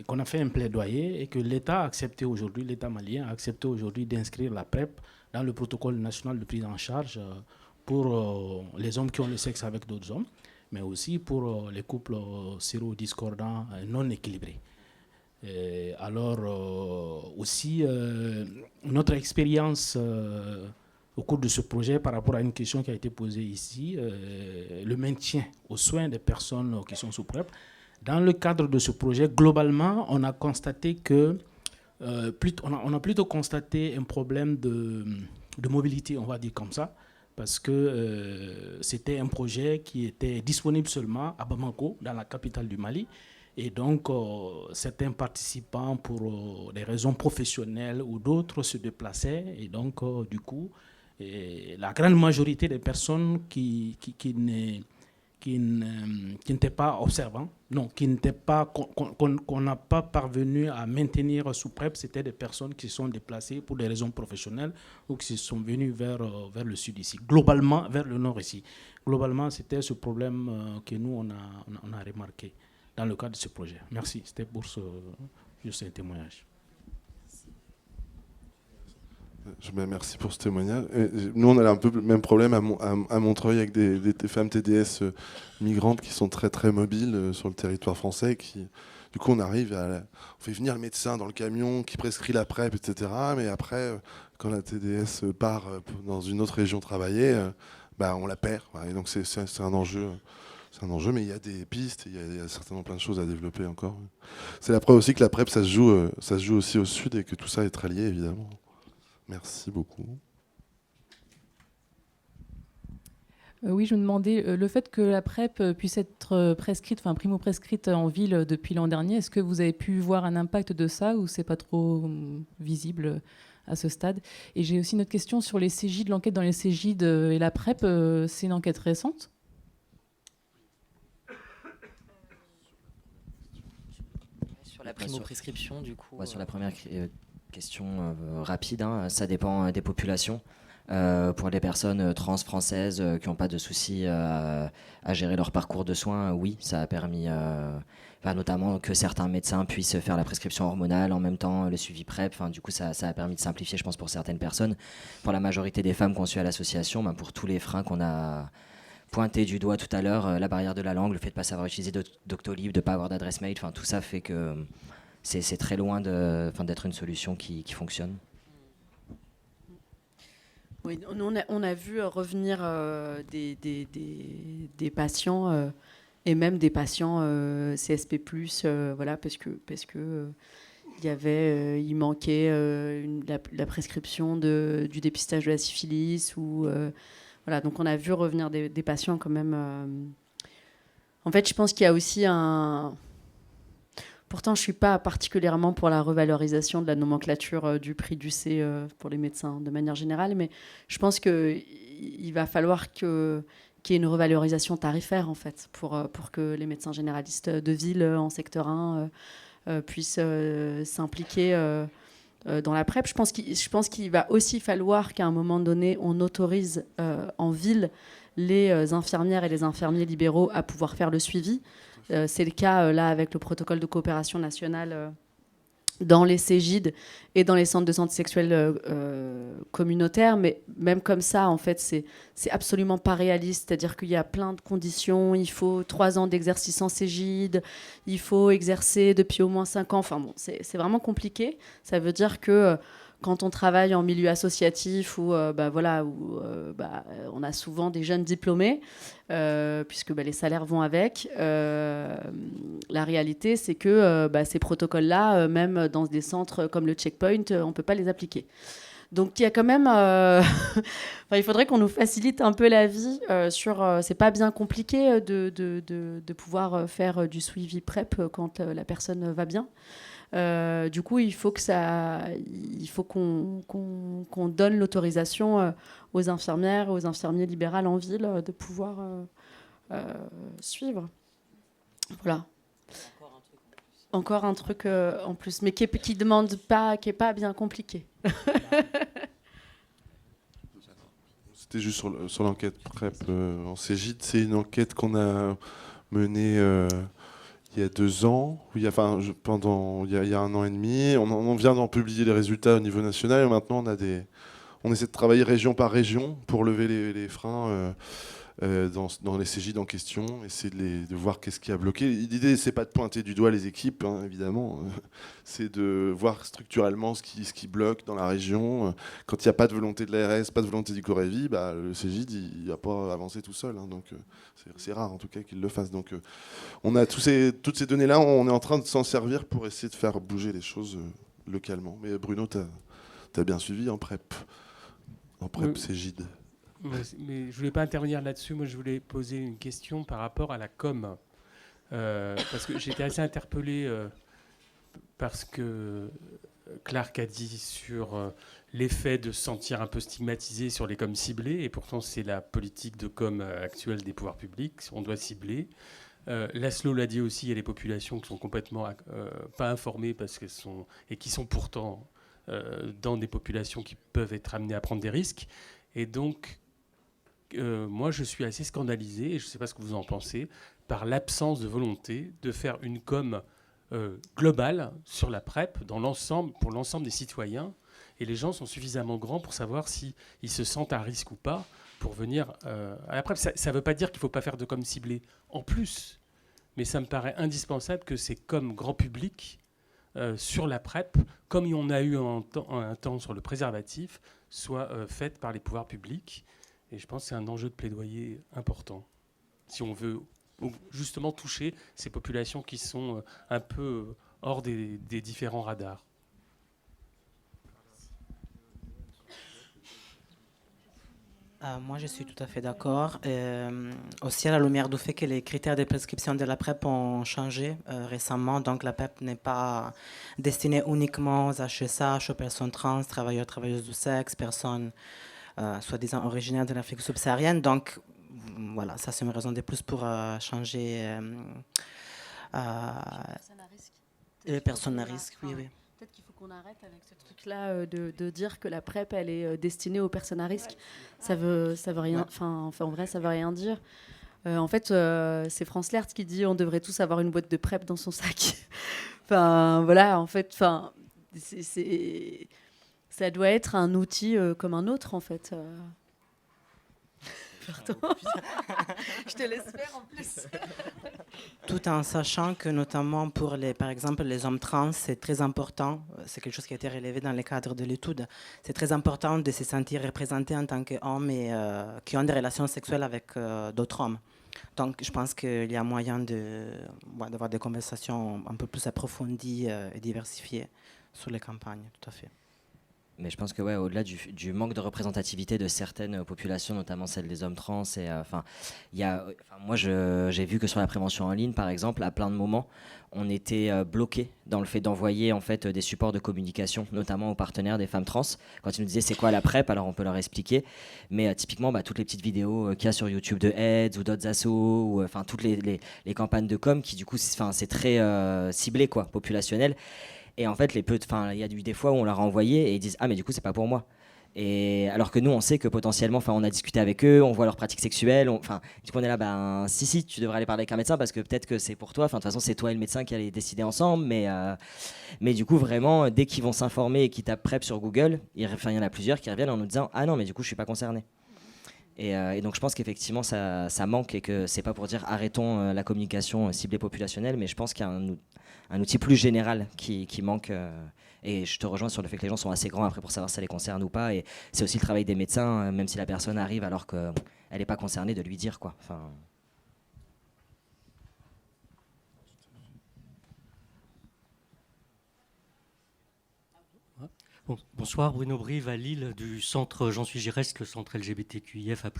qu'on a fait un plaidoyer et que l'État a accepté aujourd'hui, l'État malien a accepté aujourd'hui d'inscrire la PrEP dans le protocole national de prise en charge pour les hommes qui ont le sexe avec d'autres hommes, mais aussi pour les couples sérodiscordants non équilibrés. Alors aussi, notre expérience au cours de ce projet par rapport à une question qui a été posée ici, le maintien aux soins des personnes qui sont sous PrEP. Dans le cadre de ce projet, globalement, on a constaté que on a plutôt constaté un problème de mobilité, on va dire comme ça, parce que c'était un projet qui était disponible seulement à Bamako, dans la capitale du Mali. Et donc, certains participants, pour des raisons professionnelles ou d'autres, se déplaçaient. Et donc, du coup, la grande majorité des personnes qui n'étaient pas observants, non, qu'on n'a pas parvenu à maintenir sous PrEP, c'était des personnes qui se sont déplacées pour des raisons professionnelles ou qui sont venues vers le sud ici, globalement vers le nord ici. Globalement, c'était ce problème que nous, on a remarqué dans le cadre de ce projet. Merci, c'était pour juste un témoignage. Merci pour ce témoignage. Nous, on a un peu le même problème à Montreuil avec des femmes TDS migrantes qui sont très très mobiles sur le territoire français. Du coup, on fait venir le médecin dans le camion qui prescrit la PrEP, etc. Mais après, quand la TDS part dans une autre région travailler, on la perd. Et donc c'est un enjeu. C'est un enjeu, mais il y a des pistes, il y a certainement plein de choses à développer encore. C'est la preuve aussi que la PrEP, ça se joue aussi au sud et que tout ça est très lié, évidemment. Merci beaucoup. Oui, je me demandais, le fait que la PrEP puisse être prescrite, enfin primo-prescrite en ville depuis l'an dernier, est-ce que vous avez pu voir un impact de ça ou c'est pas trop visible à ce stade? Et j'ai aussi une autre question sur les CJ, de l'enquête dans les CJ et la PrEP, c'est une enquête récente? Sur la primo-prescription, du coup. Sur la première question rapide, ça dépend des populations. Pour les personnes trans françaises qui n'ont pas de soucis à gérer leur parcours de soins, oui, ça a permis notamment que certains médecins puissent faire la prescription hormonale en même temps le suivi PrEP. Du coup, ça a permis de simplifier, je pense, pour certaines personnes. Pour la majorité des femmes qu'on suit à l'association, pour tous les freins qu'on a pointé du doigt tout à l'heure, la barrière de la langue, le fait de ne pas savoir utiliser Doctolib, de ne pas avoir d'adresse mail, tout ça fait que c'est très loin d'être une solution qui fonctionne. Oui, on a vu revenir des patients et même des patients CSP+, voilà, parce que il manquait la prescription du dépistage de la syphilis ou voilà, donc on a vu revenir des patients quand même. En fait, je pense qu'il y a aussi un. Pourtant, je ne suis pas particulièrement pour la revalorisation de la nomenclature du prix du C pour les médecins de manière générale, mais je pense qu'il va falloir qu'il y ait une revalorisation tarifaire en fait, pour que les médecins généralistes de ville en secteur 1 puissent s'impliquer dans la PrEP. Je pense qu'il va aussi falloir qu'à un moment donné, on autorise en ville les infirmières et les infirmiers libéraux à pouvoir faire le suivi. C'est le cas là avec le protocole de coopération nationale dans les CEGID et dans les centres de santé sexuelle communautaires, mais même comme ça, en fait, c'est absolument pas réaliste. C'est-à-dire qu'il y a plein de conditions. Il faut 3 ans d'exercice en CEGID, il faut exercer depuis au moins 5 ans. Enfin bon, c'est vraiment compliqué. Ça veut dire que quand on travaille en milieu associatif où on a souvent des jeunes diplômés, puisque les salaires vont avec, la réalité, c'est que ces protocoles-là, même dans des centres comme le Checkpoint, on ne peut pas les appliquer. Donc il y a quand même... il faudrait qu'on nous facilite un peu la vie c'est pas bien compliqué de pouvoir faire du suivi PrEP quand la personne va bien. Du coup, il faut qu'on donne l'autorisation aux infirmières, aux infirmiers libéraux en ville de pouvoir suivre. Voilà. Encore un truc en plus, mais qui demande pas, qui est pas bien compliqué. C'était juste sur l'enquête PrEP en Cégide. C'est une enquête qu'on a menée il y a 2 ans, il y a 1 an et demi. On vient d'en publier les résultats au niveau national et maintenant on essaie de travailler région par région pour lever les freins dans les CEGID en question, essayer de voir qu'est-ce qui a bloqué. L'idée, c'est pas de pointer du doigt les équipes, hein, évidemment, c'est de voir structurellement ce qui bloque dans la région. Quand il n'y a pas de volonté de l'ARS, pas de volonté du Corévi, le CEGID, il va pas avancer tout seul. Hein, donc c'est rare en tout cas qu'il le fasse. Donc on a toutes ces données-là, on est en train de s'en servir pour essayer de faire bouger les choses localement. Mais Bruno, t'as bien suivi en PrEP CEGID. Mais je voulais pas intervenir là-dessus. Moi, je voulais poser une question par rapport à la com. Parce que j'étais assez interpellé parce que Clark a dit sur l'effet de se sentir un peu stigmatisé sur les coms ciblés. Et pourtant, c'est la politique de com actuelle des pouvoirs publics. On doit cibler. Laszlo l'a dit aussi, il y a des populations qui sont complètement pas informées et qui sont pourtant dans des populations qui peuvent être amenées à prendre des risques. Et donc, moi, je suis assez scandalisé, et je ne sais pas ce que vous en pensez, par l'absence de volonté de faire une com globale sur la PrEP pour l'ensemble des citoyens. Et les gens sont suffisamment grands pour savoir s'ils se sentent à risque ou pas pour venir à la PrEP. Ça ne veut pas dire qu'il ne faut pas faire de com ciblée en plus, mais ça me paraît indispensable que ces com grand public sur la PrEP, comme on a eu un temps sur le préservatif, soient faites par les pouvoirs publics. Et je pense que c'est un enjeu de plaidoyer important, si on veut justement toucher ces populations qui sont un peu hors des différents radars. Moi, je suis tout à fait d'accord. Aussi, à la lumière du fait que les critères de prescription de la PrEP ont changé récemment, donc la PrEP n'est pas destinée uniquement aux HSH, aux personnes trans, travailleurs, travailleuses du sexe, personnes soi-disant originaires de l'Afrique subsaharienne. Donc, voilà, ça c'est une raison de plus pour changer les personnes à risque. Oui, oui. Peut-être qu'il faut qu'on arrête avec ce truc-là de dire que la PrEP, elle est destinée aux personnes à risque. Ça veut rien. Enfin, en vrai, ça veut rien dire. En fait, c'est France Lert qui dit on devrait tous avoir une boîte de PrEP dans son sac. Enfin, voilà, en fait, ça doit être un outil comme un autre, en fait. Pardon. Je te laisse faire en plus. Tout en sachant que notamment pour par exemple les hommes trans, c'est très important, c'est quelque chose qui a été relevé dans le cadre de l'étude, c'est très important de se sentir représenté en tant qu'homme et qui ont des relations sexuelles avec d'autres hommes. Donc je pense qu'il y a moyen d'avoir des conversations un peu plus approfondies et diversifiées sur les campagnes, tout à fait. Mais je pense que ouais, au-delà du manque de représentativité de certaines populations, notamment celle des hommes trans, et moi j'ai vu que sur la prévention en ligne, par exemple, à plein de moments, on était bloqué dans le fait d'envoyer en fait des supports de communication, notamment aux partenaires des femmes trans. Quand ils nous disaient c'est quoi la PrEP, alors on peut leur expliquer. Mais typiquement, toutes les petites vidéos qu'il y a sur YouTube de AIDS ou d'autres assos, ou toutes les campagnes de com qui du coup c'est très ciblé quoi, populationnel. Et en fait, il y a eu des fois où on leur a envoyé et ils disent ah mais du coup c'est pas pour moi. Et alors que nous on sait que potentiellement, on a discuté avec eux, on voit leurs pratiques sexuelles, du coup on est là, si tu devrais aller parler avec un médecin parce que peut-être que c'est pour toi. De toute façon c'est toi et le médecin qui allez décider ensemble. Mais du coup vraiment dès qu'ils vont s'informer et qu'ils tapent PrEP sur Google, il y en a plusieurs qui reviennent en nous disant ah non mais du coup je suis pas concerné. Et donc je pense qu'effectivement ça manque et que c'est pas pour dire arrêtons la communication ciblée populationnelle, mais je pense qu'il y a un outil plus général qui manque. Et je te rejoins sur le fait que les gens sont assez grands après pour savoir si ça les concerne ou pas. Et c'est aussi le travail des médecins, même si la personne arrive alors qu'elle n'est pas concernée, de lui dire quoi. Bonsoir, Bruno Brive à Lille du centre J'en suis Gireste, le centre LGBTQIFA+.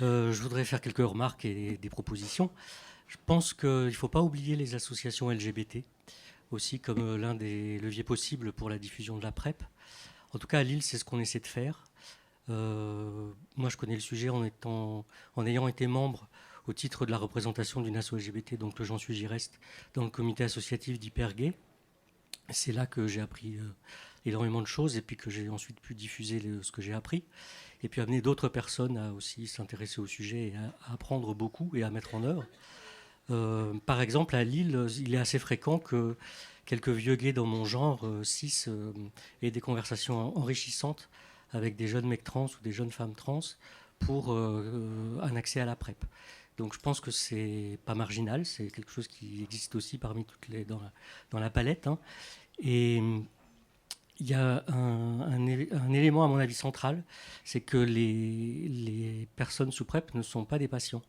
Je voudrais faire quelques remarques et des propositions. Je pense qu'il ne faut pas oublier les associations LGBT, aussi comme l'un des leviers possibles pour la diffusion de la PrEP. En tout cas, à Lille, c'est ce qu'on essaie de faire. Moi, je connais le sujet en ayant été membre au titre de la représentation d'une asso LGBT, donc le J'en suis Gireste, dans le comité associatif d'Hypergay. C'est là que j'ai appris énormément de choses et puis que j'ai ensuite pu diffuser ce que j'ai appris et puis amener d'autres personnes à aussi s'intéresser au sujet et à apprendre beaucoup et à mettre en œuvre. Par exemple, à Lille, il est assez fréquent que quelques vieux gays dans mon genre, cis, aient des conversations enrichissantes avec des jeunes mecs trans ou des jeunes femmes trans pour un accès à la PrEP. Donc je pense que c'est pas marginal, c'est quelque chose qui existe aussi parmi dans la palette. Hein. Et il y a un élément, à mon avis, central, c'est que les personnes sous PrEP ne sont pas des patients,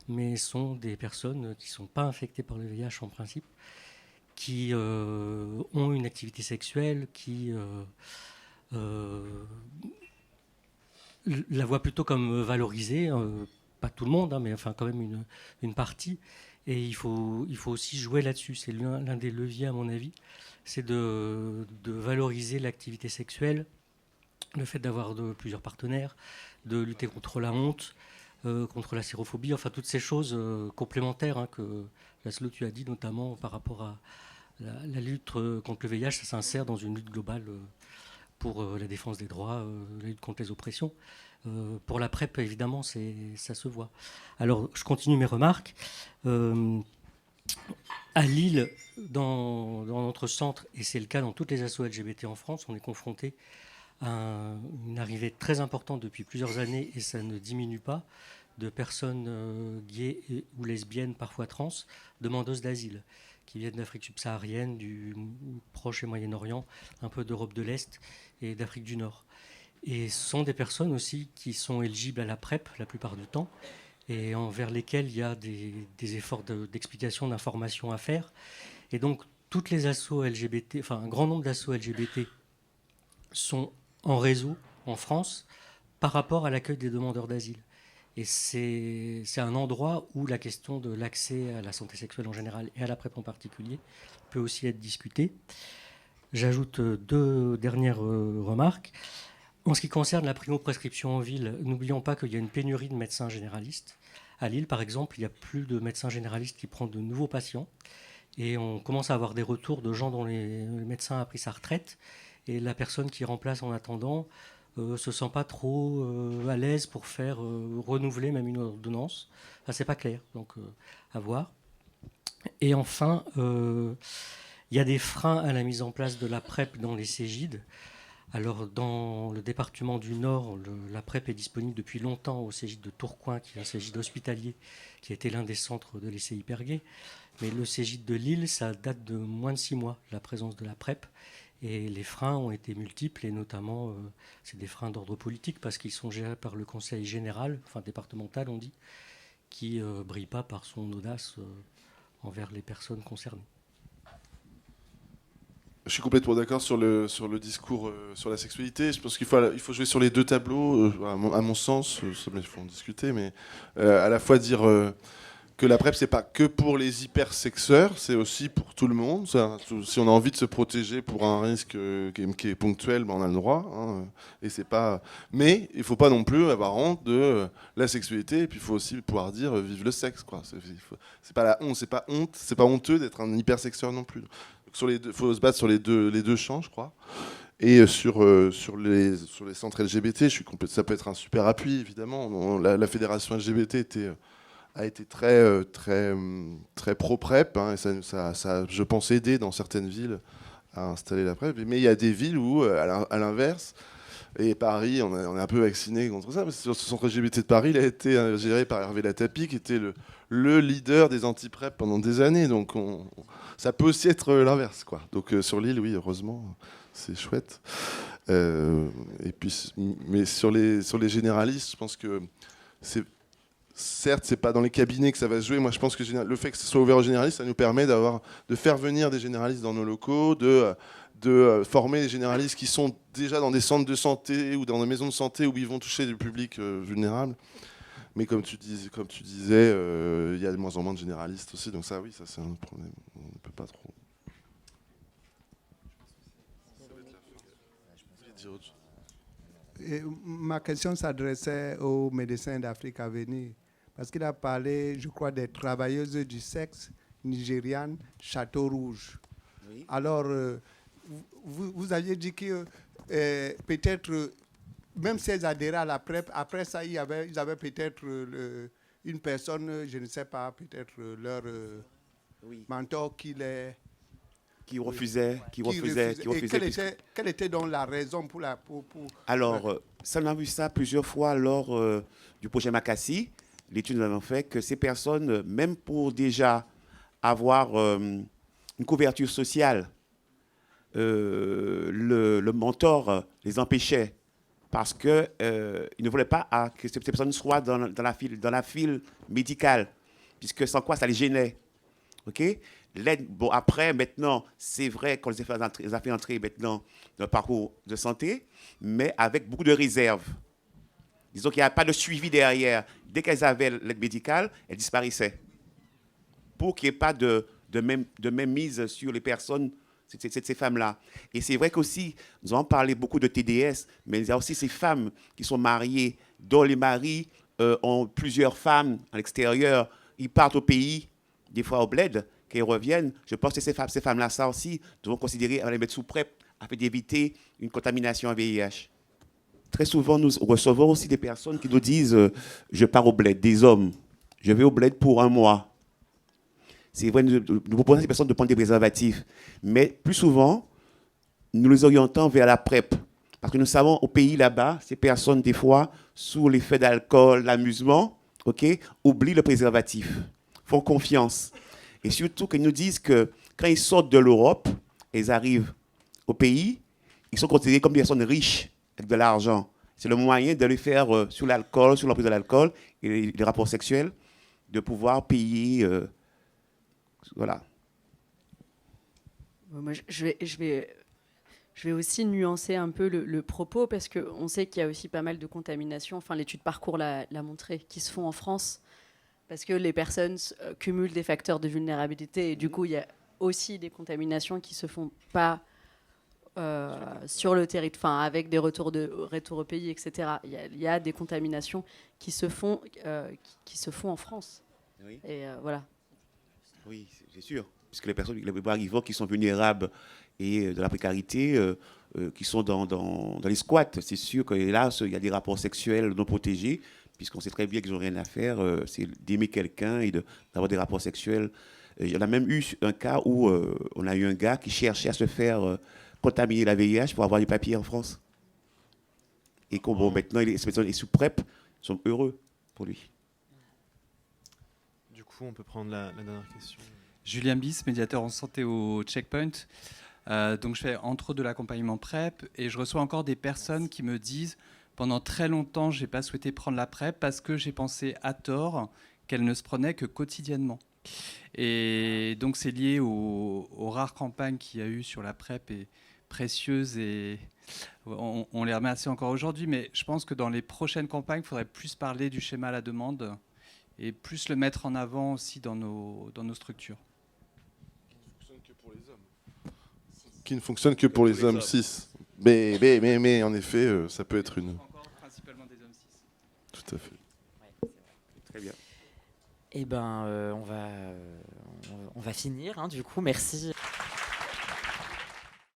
mais sont des personnes qui ne sont pas infectées par le VIH en principe, qui ont une activité sexuelle, qui la voient plutôt comme valorisée, pas tout le monde, hein, mais quand même une partie. Et il faut aussi jouer là-dessus. C'est l'un des leviers, à mon avis, c'est de valoriser l'activité sexuelle, le fait d'avoir plusieurs partenaires, de lutter contre la honte, contre la sérophobie, toutes ces choses complémentaires hein, que Laszlo, tu as dit, notamment par rapport à la lutte contre le VIH, ça s'insère dans une lutte globale pour la défense des droits, la lutte contre les oppressions. Pour la PrEP, évidemment, ça se voit. Alors, je continue mes remarques. À Lille, dans notre centre, et c'est le cas dans toutes les assos LGBT en France, on est confronté à une arrivée très importante depuis plusieurs années, et ça ne diminue pas, de personnes gays ou lesbiennes, parfois trans, demandeuses d'asile, qui viennent d'Afrique subsaharienne, du Proche et Moyen-Orient, un peu d'Europe de l'Est et d'Afrique du Nord. Et ce sont des personnes aussi qui sont éligibles à la PrEP la plupart du temps et envers lesquelles il y a des efforts d'explication, d'information à faire. Et donc, toutes les assos LGBT, un grand nombre d'assos LGBT sont en réseau en France par rapport à l'accueil des demandeurs d'asile. Et c'est un endroit où la question de l'accès à la santé sexuelle en général et à la PrEP en particulier peut aussi être discutée. J'ajoute deux dernières remarques. En ce qui concerne la primo-prescription en ville, n'oublions pas qu'il y a une pénurie de médecins généralistes. À Lille, par exemple, il n'y a plus de médecins généralistes qui prennent de nouveaux patients. Et on commence à avoir des retours de gens dont le médecin a pris sa retraite. Et la personne qui remplace en attendant se sent pas trop à l'aise pour faire renouveler même une ordonnance. C'est pas clair, donc à voir. Et enfin, il y a des freins à la mise en place de la PrEP dans les Cégides. Alors, dans le département du Nord, la PrEP est disponible depuis longtemps au CEGID de Tourcoing, qui est un CEGID hospitalier, qui a été l'un des centres de l'essai Hypergay. Mais le CEGID de Lille, ça date de moins de 6 mois, la présence de la PrEP. Et les freins ont été multiples, et notamment, c'est des freins d'ordre politique, parce qu'ils sont gérés par le conseil général, enfin départemental, on dit, qui ne brille pas par son audace envers les personnes concernées. Je suis complètement d'accord sur le discours sur la sexualité. Je pense qu'il faut jouer sur les deux tableaux, à mon sens. Il faut en discuter, mais à la fois dire que la PrEP, c'est pas que pour les hypersexeurs, c'est aussi pour tout le monde. Si on a envie de se protéger pour un risque qui est ponctuel, ben on a le droit. Hein, et c'est pas. Mais il faut pas non plus avoir honte de la sexualité. Et puis il faut aussi pouvoir dire vive le sexe, quoi. C'est pas la honte, c'est pas honteux d'être un hypersexeur non plus. Il faut se battre sur les deux champs, je crois. Et sur les centres LGBT, ça peut être un super appui, évidemment. La fédération LGBT a été très pro-PrEP, hein, et ça a, je pense, aidé dans certaines villes à installer la PrEP. Mais il y a des villes où, à l'inverse, et Paris, on est un peu vacciné contre ça, mais ce centre LGBT de Paris, il a été géré par Hervé Latapi, qui était le leader des anti-PrEP pendant des années. Donc ça peut aussi être l'inverse, quoi. Donc sur l'île, oui, heureusement, c'est chouette. Et puis, mais sur les généralistes, je pense que certes, c'est pas dans les cabinets que ça va se jouer. Moi, je pense que le fait que ce soit ouvert aux généralistes, ça nous permet de faire venir des généralistes dans nos locaux, de former des généralistes qui sont déjà dans des centres de santé ou dans des maisons de santé où ils vont toucher du public vulnérable. Mais comme tu disais, il y a de moins en moins de généralistes aussi. Donc ça, oui, ça c'est un problème. On ne peut pas trop. Et ma question s'adressait aux médecins d'Afrique à venir. Parce qu'il a parlé, je crois, des travailleuses du sexe nigérianes Château Rouge. Oui. Alors, vous aviez dit que peut-être, même si elles adhéraient à la PrEP, après ça, ils avaient peut-être une personne, je ne sais pas, peut-être leur mentor qui refusait. Quelle était donc la raison pour Alors, ça, on a vu ça plusieurs fois lors du projet Makassi. L'étude nous avons fait que ces personnes, même pour déjà avoir une couverture sociale, le mentor les empêchait parce qu'il ne voulait pas que ces personnes soient dans la file médicale, puisque sans quoi ça les gênait. Okay? Bon, après, maintenant, c'est vrai qu'on les a fait entrer maintenant dans le parcours de santé, mais avec beaucoup de réserves. Disons qu'il n'y a pas de suivi derrière. Dès qu'elles avaient l'aide médicale, elles disparaissaient. Pour qu'il n'y ait pas de même mise sur les personnes, ces femmes-là. Et c'est vrai qu'aussi, nous avons parlé beaucoup de TDS, mais il y a aussi ces femmes qui sont mariées, dont les maris ont plusieurs femmes à l'extérieur. Ils partent au pays, des fois au bled, qu'ils reviennent. Je pense que ces femmes-là, ça aussi, devront considérer à les mettre sous PrEP afin d'éviter une contamination à VIH. Très souvent, nous recevons aussi des personnes qui nous disent je pars au bled, des hommes. Je vais au bled pour 1 mois. C'est vrai, nous proposons à ces personnes de prendre des préservatifs. Mais plus souvent, nous les orientons vers la PrEP. Parce que nous savons, au pays là-bas, ces personnes, des fois, sous l'effet d'alcool, l'amusement, oublient le préservatif, font confiance. Et surtout qu'ils nous disent que quand ils sortent de l'Europe, ils arrivent au pays, ils sont considérés comme des personnes riches, avec de l'argent. C'est le moyen de les faire sur l'alcool, sur l'emprise de l'alcool et les rapports sexuels, de pouvoir payer. Voilà. Moi, je vais aussi nuancer un peu le propos, parce qu'on sait qu'il y a aussi pas mal de contaminations, enfin l'étude Parcours l'a montré, qui se font en France, parce que les personnes cumulent des facteurs de vulnérabilité, et du coup il y a aussi des contaminations qui se font pas sur le territoire, enfin avec des retours au pays, etc. Il y a des contaminations qui se font en France. Oui. Et voilà. Oui, c'est sûr, puisque les personnes, les arrivants qui sont vulnérables et de la précarité, qui sont dans les squats, c'est sûr que là, il y a des rapports sexuels non protégés, puisqu'on sait très bien qu'ils n'ont rien à faire, c'est d'aimer quelqu'un et d'avoir des rapports sexuels. Il y en a même eu un cas où on a eu un gars qui cherchait à se faire contaminer la VIH pour avoir des papiers en France. Et que bon, maintenant, ces personnes sous PrEP sont heureux pour lui. Du coup, on peut prendre la dernière question. Julien Bis, médiateur en santé au Checkpoint. Donc je fais entre autres de l'accompagnement PrEP et je reçois encore des personnes qui me disent pendant très longtemps je n'ai pas souhaité prendre la PrEP parce que j'ai pensé à tort qu'elle ne se prenait que quotidiennement. Et donc c'est lié aux rares campagnes qu'il y a eu sur la PrEP et précieuses et on les remercie encore aujourd'hui, mais je pense que dans les prochaines campagnes, il faudrait plus parler du schéma à la demande et plus le mettre en avant aussi dans nos structures. Qui ne fonctionne que pour les hommes cis. Mais en effet, ça peut être une... Encore principalement des hommes cis. Tout à fait. Ouais, Très bien. Eh ben, on va finir, hein, du coup, merci.